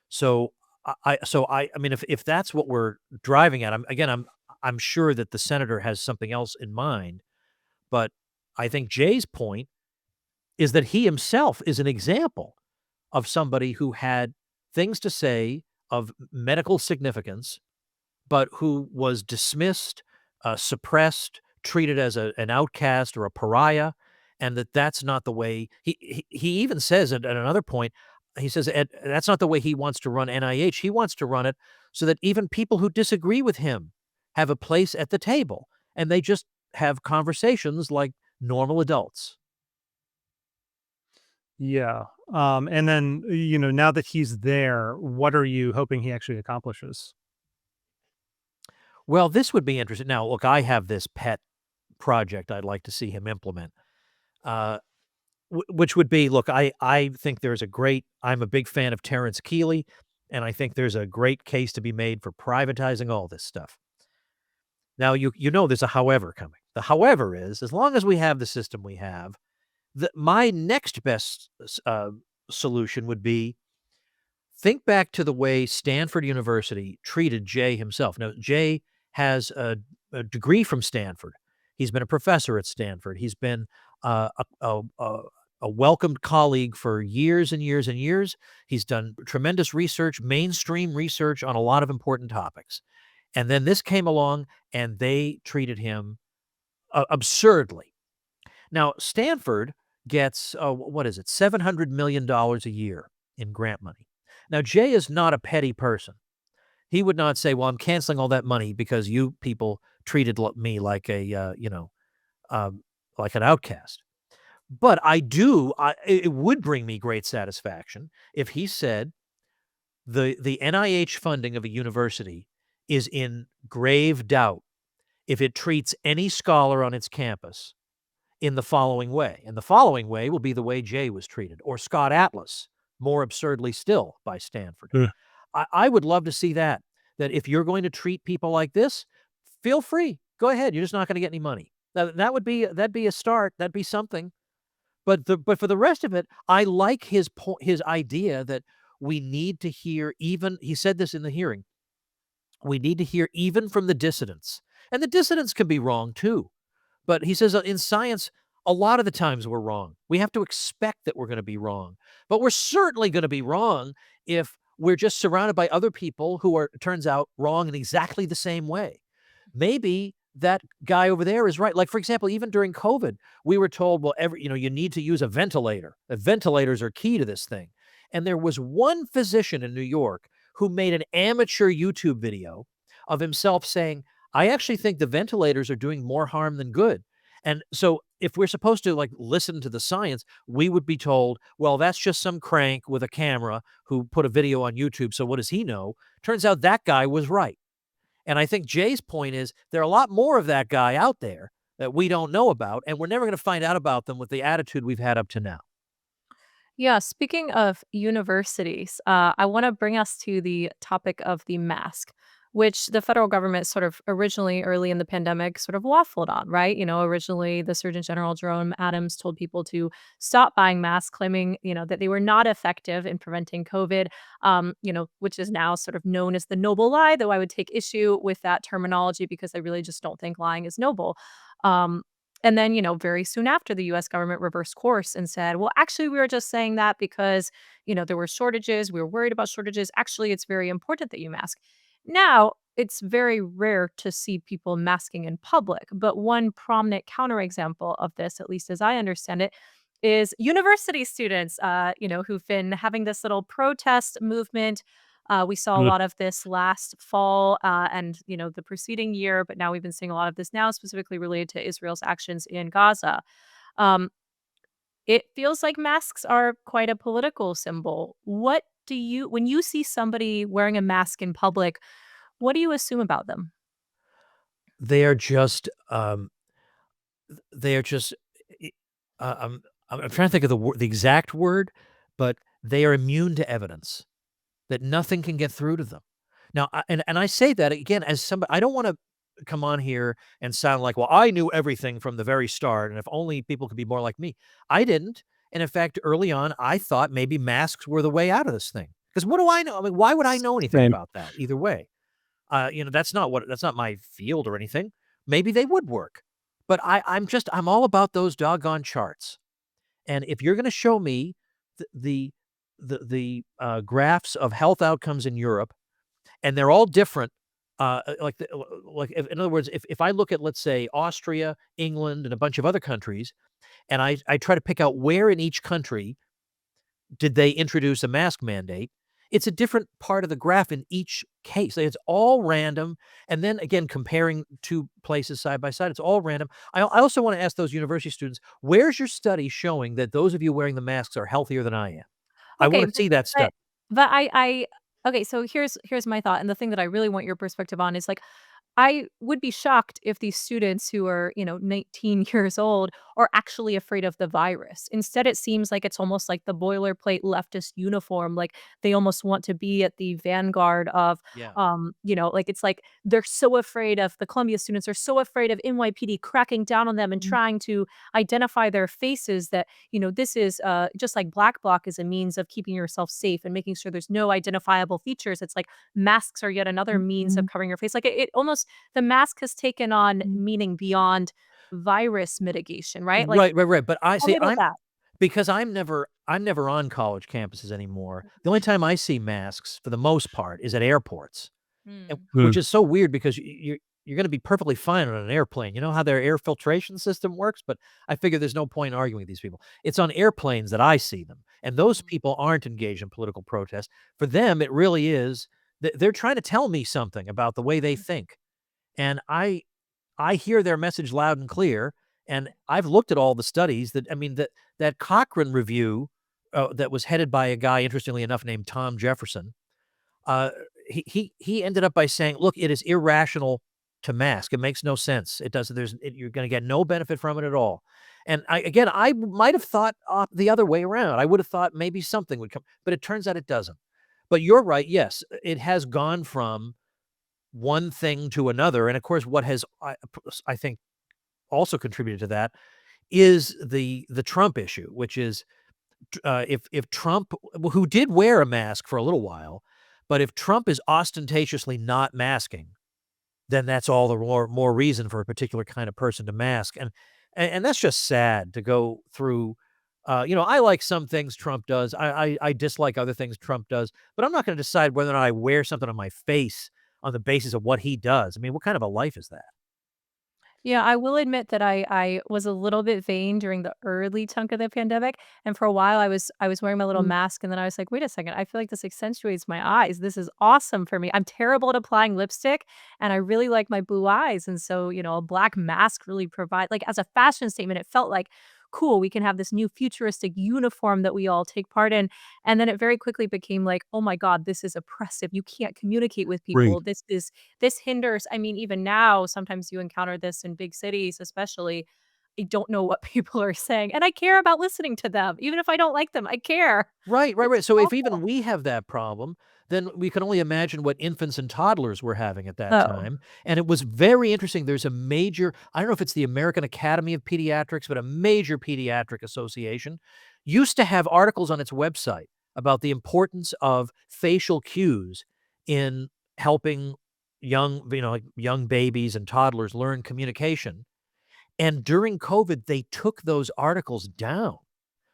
So I mean, if that's what we're driving at, I'm sure that the senator has something else in mind, but I think Jay's point is that he himself is an example of somebody who had things to say of medical significance, but who was dismissed, suppressed, treated as an outcast or a pariah, and that's not the way he even says at another point, he says, that's not the way he wants to run NIH. He wants to run it so that even people who disagree with him have a place at the table, and they just have conversations like normal adults. Yeah. And then, now that he's there, what are you hoping he actually accomplishes? Well, this would be interesting. Now, look, I have this pet project I'd like to see him implement, uh, which would be, look, I think I'm a big fan of Terrence Keeley, and I think there's a great case to be made for privatizing all this stuff. Now, there's a however coming. The however is, as long as we have the system we have, my next best solution would be think back to the way Stanford University treated Jay himself. Now, Jay has a degree from Stanford. He's been a professor at Stanford. He's been a welcomed colleague for years and years and years. He's done tremendous research, mainstream research on a lot of important topics. And then this came along, and they treated him absurdly. Now, Stanford gets, what is it, $700 million a year in grant money. Now, Jay is not a petty person. He would not say, well, I'm canceling all that money because you people treated me like like an outcast. But it would bring me great satisfaction if he said the NIH funding of a university is in grave doubt if it treats any scholar on its campus in the following way. And the following way will be the way Jay was treated, or Scott Atlas, more absurdly still, by Stanford. Yeah. I would love to see that if you're going to treat people like this, feel free. Go ahead. You're just not going to get any money. That'd be a start. That'd be something. But for the rest of it, I like his idea that we need to hear, even, he said this in the hearing, we need to hear even from the dissidents. And the dissidents can be wrong too. But he says in science, a lot of the times we're wrong. We have to expect that we're going to be wrong. But we're certainly going to be wrong if we're just surrounded by other people who are, it turns out, wrong in exactly the same way. Maybe that guy over there is right. Like, for example, even during COVID, we were told, well, you need to use a ventilator. The ventilators are key to this thing. And there was one physician in New York who made an amateur YouTube video of himself saying, I actually think the ventilators are doing more harm than good. And so if we're supposed to listen to the science, we would be told, well, that's just some crank with a camera who put a video on YouTube. So what does he know? Turns out that guy was right. And I think Jay's point is there are a lot more of that guy out there that we don't know about, and we're never going to find out about them with the attitude we've had up to now. Yeah, speaking of universities, I want to bring us to the topic of the mask, which the federal government sort of originally, early in the pandemic, sort of waffled on, right? Originally the Surgeon General Jerome Adams told people to stop buying masks, claiming, that they were not effective in preventing COVID, which is now sort of known as the noble lie, though I would take issue with that terminology because I really just don't think lying is noble. And then, very soon after, the US government reversed course and said, well, actually, we were just saying that because, there were shortages. We were worried about shortages. Actually, it's very important that you mask. Now, it's very rare to see people masking in public. But one prominent counterexample of this, at least as I understand it, is university students, who've been having this little protest movement. We saw a lot of this last fall and, the preceding year, but now we've been seeing a lot of this now, specifically related to Israel's actions in Gaza. Um, it feels like masks are quite a political symbol. When you see somebody wearing a mask in public, what do you assume about them? They are just, they are just, i- I'm trying to think of the exact word, but they are immune to evidence. That nothing can get through to them. Now, and I say that again as somebody, I don't want to come on here and sound like, well, I knew everything from the very start, and if only people could be more like me. I didn't. And in fact, early on, I thought maybe masks were the way out of this thing Because what do I know? I mean, why would I know anything Same. about that either way? That's not my field or anything. Maybe they would work, but I'm all about those doggone charts. And if you're going to show me the graphs of health outcomes in Europe, and they're all different, in other words, if I look at, let's say, Austria, England, and a bunch of other countries, and I try to pick out where in each country did they introduce a mask mandate, it's a different part of the graph in each case. It's all random. And then again, comparing two places side by side, it's all random. I also want to ask those university students, where's your study showing that those of you wearing the masks are healthier than I am? I Okay, want to see that but study. but I okay, so here's my thought, and the thing that I really want your perspective on is, like, I would be shocked if these students who are, 19 years old are actually afraid of the virus. Instead, it seems like it's almost like the boilerplate leftist uniform. Like they almost want to be at the vanguard of, Yeah. like it's like they're so afraid of the Columbia students are so afraid of NYPD cracking down on them and trying to identify their faces that, this is just like Black Bloc is a means of keeping yourself safe and making sure there's no identifiable features. It's like masks are yet another means of covering your face. Like it almost the mask has taken on meaning beyond virus mitigation, right? Like, Right. But I tell me see, about that. because I'm never on college campuses anymore. The only time I see masks for the most part is at airports. Mm. Which is so weird because you're gonna be perfectly fine on an airplane. You know how their air filtration system works? But I figure there's no point arguing with these people. It's on airplanes that I see them, and those people aren't engaged in political protest. For them, it really is they're trying to tell me something about the way they think, and I hear their message loud and clear, and I've looked at all the studies that Cochrane review, that was headed by a guy, interestingly enough, named Tom Jefferson. uh, he ended up by saying, "Look, it is irrational to mask. It makes no sense. It doesn't. You're going to get no benefit from it at all." And I might have thought the other way around. I would have thought maybe something would come, but it turns out it doesn't. But you're right. Yes, it has gone from one thing to another, and of course, what has I think also contributed to that is the Trump issue, which is if Trump, who did wear a mask for a little while, but if Trump is ostentatiously not masking, then that's all the more reason for a particular kind of person to mask, and that's just sad to go through. I like some things Trump does. I dislike other things Trump does, but I'm not going to decide whether or not I wear something on my face on the basis of what he does. I mean, what kind of a life is that? Yeah, I will admit that I was a little bit vain during the early chunk of the pandemic, and for a while I was wearing my little mask, and then I was like, "Wait a second, I feel like this accentuates my eyes. This is awesome for me." I'm terrible at applying lipstick, and I really like my blue eyes, and so, a black mask really provide like, as a fashion statement, it felt like, "Cool, we can have this new futuristic uniform that we all take part in," and then it very quickly became like, "Oh my god, this is oppressive. You can't communicate with Right. people. This hinders." I mean, even now, sometimes you encounter this in big cities, especially. I don't know what people are saying, and I care about listening to them. Even if I don't like them, I care. Right. It's So if awful. even we have that problem, then we can only imagine what infants and toddlers were having at that Oh. time. And it was very interesting. There's a major, I don't know if it's the American Academy of Pediatrics, but a major pediatric association used to have articles on its website about the importance of facial cues in helping like young babies and toddlers learn communication. And during COVID, they took those articles down.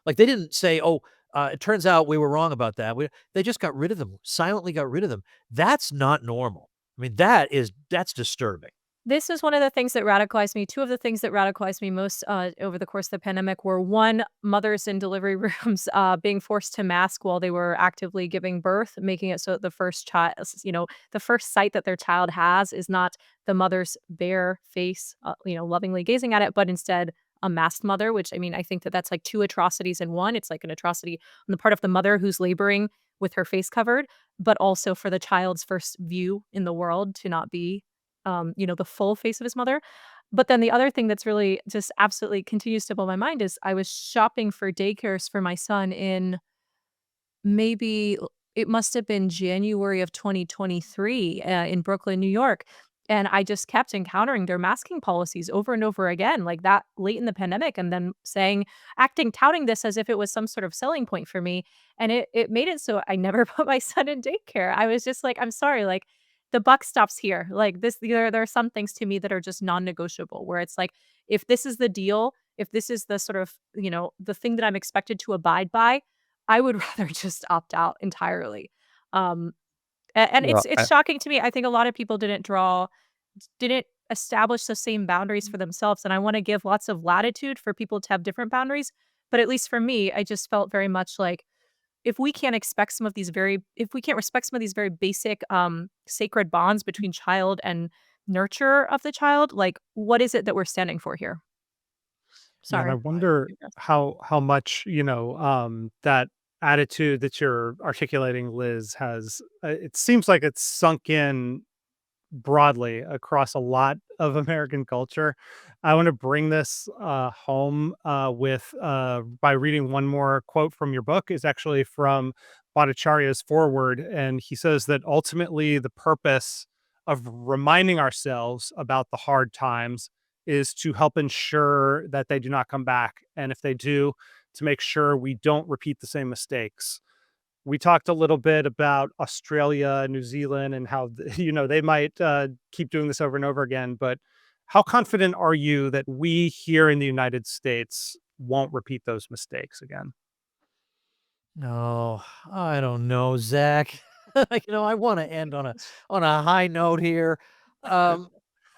Like, they didn't say, "Oh, it turns out we were wrong about that." They just got rid of them, silently got rid of them. That's not normal. I mean, that's disturbing. This is one of the things that radicalized me. Two of the things that radicalized me most, over the course of the pandemic were, one, mothers in delivery rooms, being forced to mask while they were actively giving birth, making it so that the first sight that their child has is not the mother's bare face, lovingly gazing at it, but instead a masked mother, which, I mean, I think that that's like two atrocities in one. It's like an atrocity on the part of the mother who's laboring with her face covered, but also for the child's first view in the world to not be the full face of his mother. But then the other thing that's really just absolutely continues to blow my mind is I was shopping for daycares for my son in maybe it must have been January of 2023 in Brooklyn, New York. And I just kept encountering their masking policies over and over again, like that late in the pandemic, and then touting this as if it was some sort of selling point for me. And it made it so I never put my son in daycare. I was just like, I'm sorry, like the buck stops here. Like there are some things to me that are just non-negotiable, where it's like, if this is the deal, if this is the sort of, the thing that I'm expected to abide by, I would rather just opt out entirely. Um, and Well, it's shocking to me. I think a lot of people didn't establish the same boundaries for themselves, and I wanna give lots of latitude for people to have different boundaries, but at least for me, I just felt very much like, if we can't respect some of these very basic, sacred bonds between child and nurture of the child, like, what is it that we're standing for here? yeah, and I Sorry. wonder how much, that attitude that you're articulating, Liz, has it seems like it's sunk in broadly across a lot of American culture. I want to bring this home with by reading one more quote from your book. Is actually from Bhattacharya's foreword, and he says that ultimately the purpose of reminding ourselves about the hard times is to help ensure that they do not come back, and if they do, to make sure we don't repeat the same mistakes. We talked a little bit about Australia, New Zealand, and how they might keep doing this over and over again. But how confident are you that we here in the United States won't repeat those mistakes again? No, I don't know, Zach. I wanna end on a high note here. Um,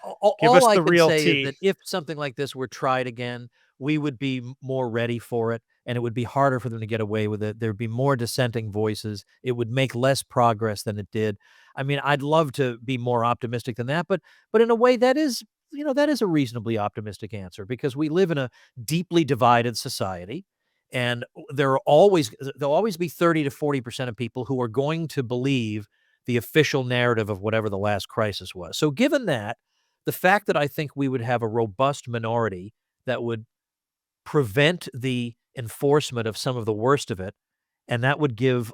a Give all us I the can real say is tea. that if something like this were tried again, we would be more ready for it, and it would be harder for them to get away with it. There'd be more dissenting voices. It would make less progress than it did. I mean, I'd love to be more optimistic than that, but in a way that is a reasonably optimistic answer because we live in a deeply divided society, and there'll always be 30 to 40% of people who are going to believe the official narrative of whatever the last crisis was. So given that, the fact that I think we would have a robust minority that would prevent the enforcement of some of the worst of it, and that would give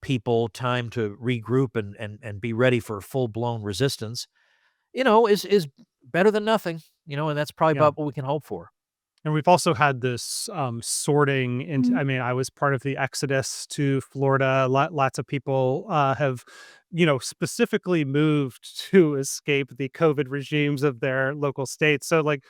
people time to regroup and be ready for full-blown resistance, is better than nothing, and that's probably Yeah. about what we can hope for. And we've also had this sorting into, Mhm. I mean, I was part of the exodus to Florida. Lots of people have, specifically moved to escape the COVID regimes of their local states. So, like,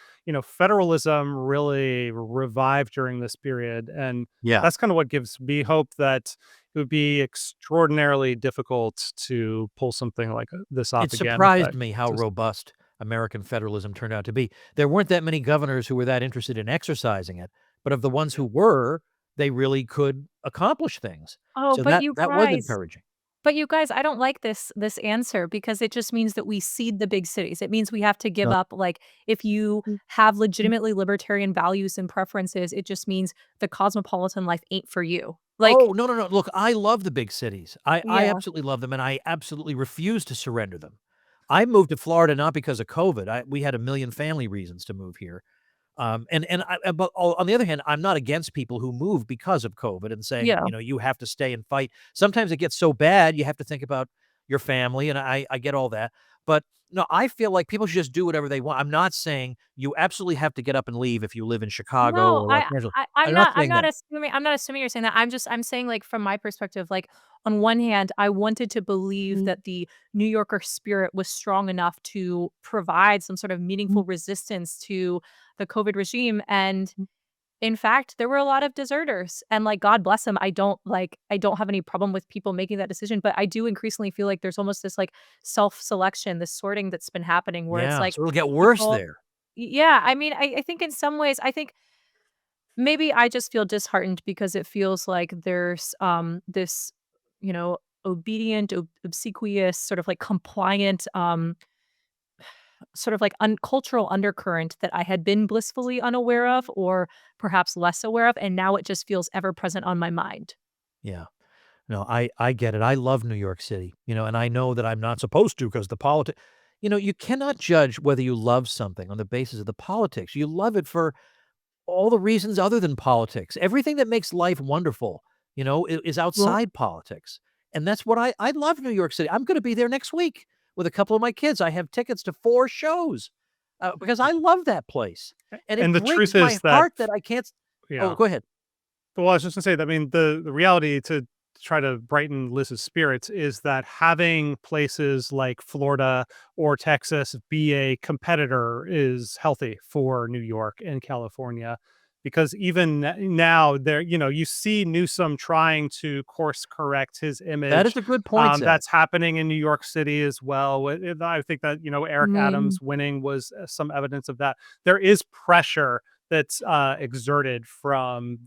federalism really revived during this period. And Yeah. that's kind of what gives me hope that it would be extraordinarily difficult to pull something like this off It again. If that surprised me how robust American federalism turned out to be. There weren't that many governors who were that interested in exercising it, but of the ones who were, they really could accomplish things. Oh, So that was encouraging. but you guys, I don't like this answer because it just means that we cede the big cities. It means we have to give No. up, like, if you have legitimately libertarian values and preferences, it just means the cosmopolitan life ain't for you. Like, Oh, no, no, no. Look, I love the big cities. I yeah. absolutely love them, and I absolutely refuse to surrender them. I moved to Florida not because of COVID. We had a million family reasons to move here. But on the other hand, I'm not against people who move because of COVID and saying, Yeah. you have to stay and fight. Sometimes it gets so bad, you have to think about your family, and I get all that. But no, I feel like people should just do whatever they want. I'm not saying you absolutely have to get up and leave if you live in Chicago No, or Los I Angeles. I I'm I'm not not I'm saying not that. assuming I'm not assuming you're saying that. I'm saying, like, from my perspective, like, on one hand, I wanted to believe that the New Yorker spirit was strong enough to provide some sort of meaningful resistance to the COVID regime, and in fact, there were a lot of deserters, and, like, God bless them. I don't have any problem with people making that decision, but I do increasingly feel like there's almost this, like, self-selection, this sorting that's been happening where it's Yeah, like so it'll get worse people there. yeah, I mean, I think in some ways, I think maybe I just feel disheartened because it feels like there's, this, obedient, obsequious, sort of like compliant, sort of like cultural undercurrent that I had been blissfully unaware of or perhaps less aware of, and now it just feels ever present on my mind. Yeah. No, I get it. I love New York City, and I know that I'm not supposed to because the you cannot judge whether you love something on the basis of the politics. You love it for all the reasons other than politics. Everything that makes life wonderful, is Well, outside politics. And that's what I love New York City. I'm gonna be there next week with a couple of my kids. I have tickets to 4 shows because I love that place. And it And the breaks truth my is that heart that I can't. Yeah. Oh, go ahead. Well, I was just gonna say that, I mean, the reality, to try to brighten Liz's spirits, is that having places like Florida or Texas be a competitor is healthy for New York and California, because even now there, you see Newsom trying to course correct his image. That is a good point, Zach. That's happening in New York City as well. I think that, Eric Mm. Adams winning was some evidence of that. There is pressure that's exerted from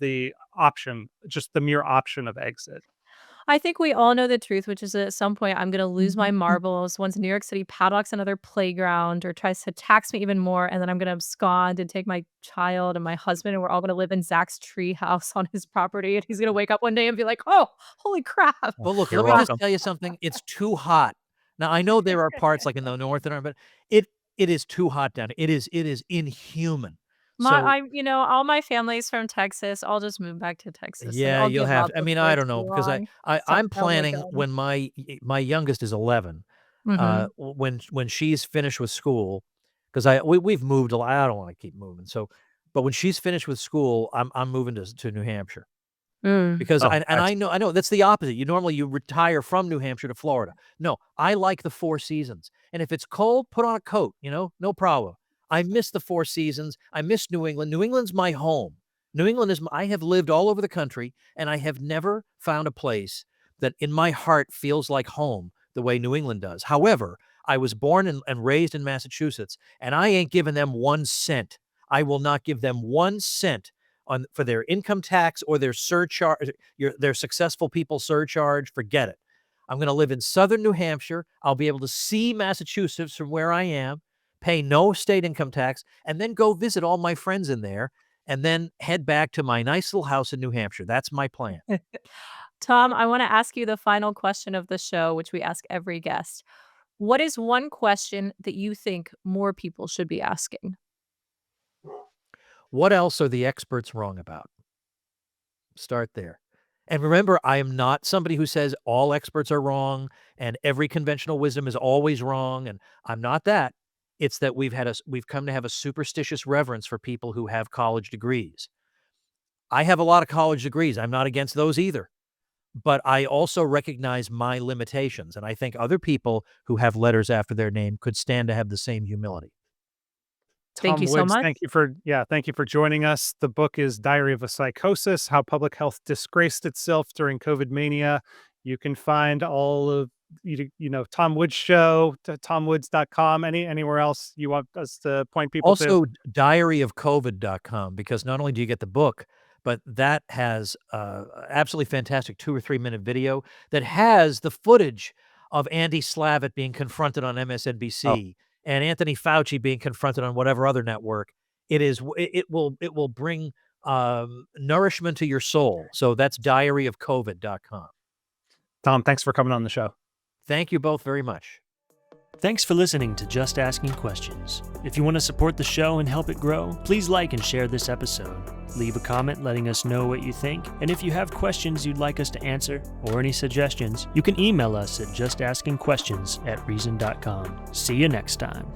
just the mere option of exit. I think we all know the truth, which is that at some point I'm gonna lose my marbles once New York City paddocks another playground or tries to tax me even more, and then I'm gonna abscond and take my child and my husband, and we're all gonna live in Zach's tree house on his property, and he's gonna wake up one day and be like, "Oh, holy crap." Well, look, You're let me just welcome. tell you something. It's too hot. Now, I know there are parts like in the north and but it is too hot down here. It is inhuman. So All my family's from Texas. I'll just move back to Texas, and yeah, I'll you'll give have up to. I mean, before I it's don't know too because long. I'm Oh my planning god. when my youngest is 11, Mhm. when she's finished with school, because we've moved a lot. I don't want to keep moving. So, but when she's finished with school, I'm moving to New Hampshire. Mm. Because Oh, I know that's the opposite. You retire from New Hampshire to Florida. No, I like the 4 seasons. And if it's cold, put on a coat, no problem. I miss the 4 seasons. I miss New England. New England's my home. New England I have lived all over the country, and I have never found a place that in my heart feels like home the way New England does. However, I was born and raised in Massachusetts, and I ain't giving them 1 cent. I will not give them 1 cent for their income tax or their surcharge, their successful people surcharge. Forget it. I'm going to live in southern New Hampshire. I'll be able to see Massachusetts from where I am, pay no state income tax, and then go visit all my friends in there, and then head back to my nice little house in New Hampshire. That's my plan. Tom, I wanna ask you the final question of the show, which we ask every guest. What is one question that you think more people should be asking? What else are the experts wrong about? Start there. And remember, I am not somebody who says all experts are wrong and every conventional wisdom is always wrong. And I'm not that. It's that we've come to have a superstitious reverence for people who have college degrees. I have a lot of college degrees. I'm not against those either. But I also recognize my limitations. And I think other people who have letters after their name could stand to have the same humility. Thank Tom you so Woods, much. thank you for joining us. The book is Diary of a Psychosis: How Public Health Disgraced Itself During COVID Mania. You can find all of Tom Woods show, tomwoods.com, anywhere else you want us to point people to. Also, diaryofcovid.com, because not only do you get the book, but that has absolutely fantastic 2 or 3 minute video that has the footage of Andy Slavitt being confronted on Oh, MSNBC and Anthony Fauci being confronted on whatever other network. It will bring nourishment to your soul. So that's diaryofcovid.com. Tom, thanks for coming on the show. Thank you both very much. Thanks for listening to Just Asking Questions. If you want to support the show and help it grow, please like and share this episode. Leave a comment letting us know what you think, and if you have questions you'd like us to answer or any suggestions, you can email us at justaskingquestions@reason.com. See you next time.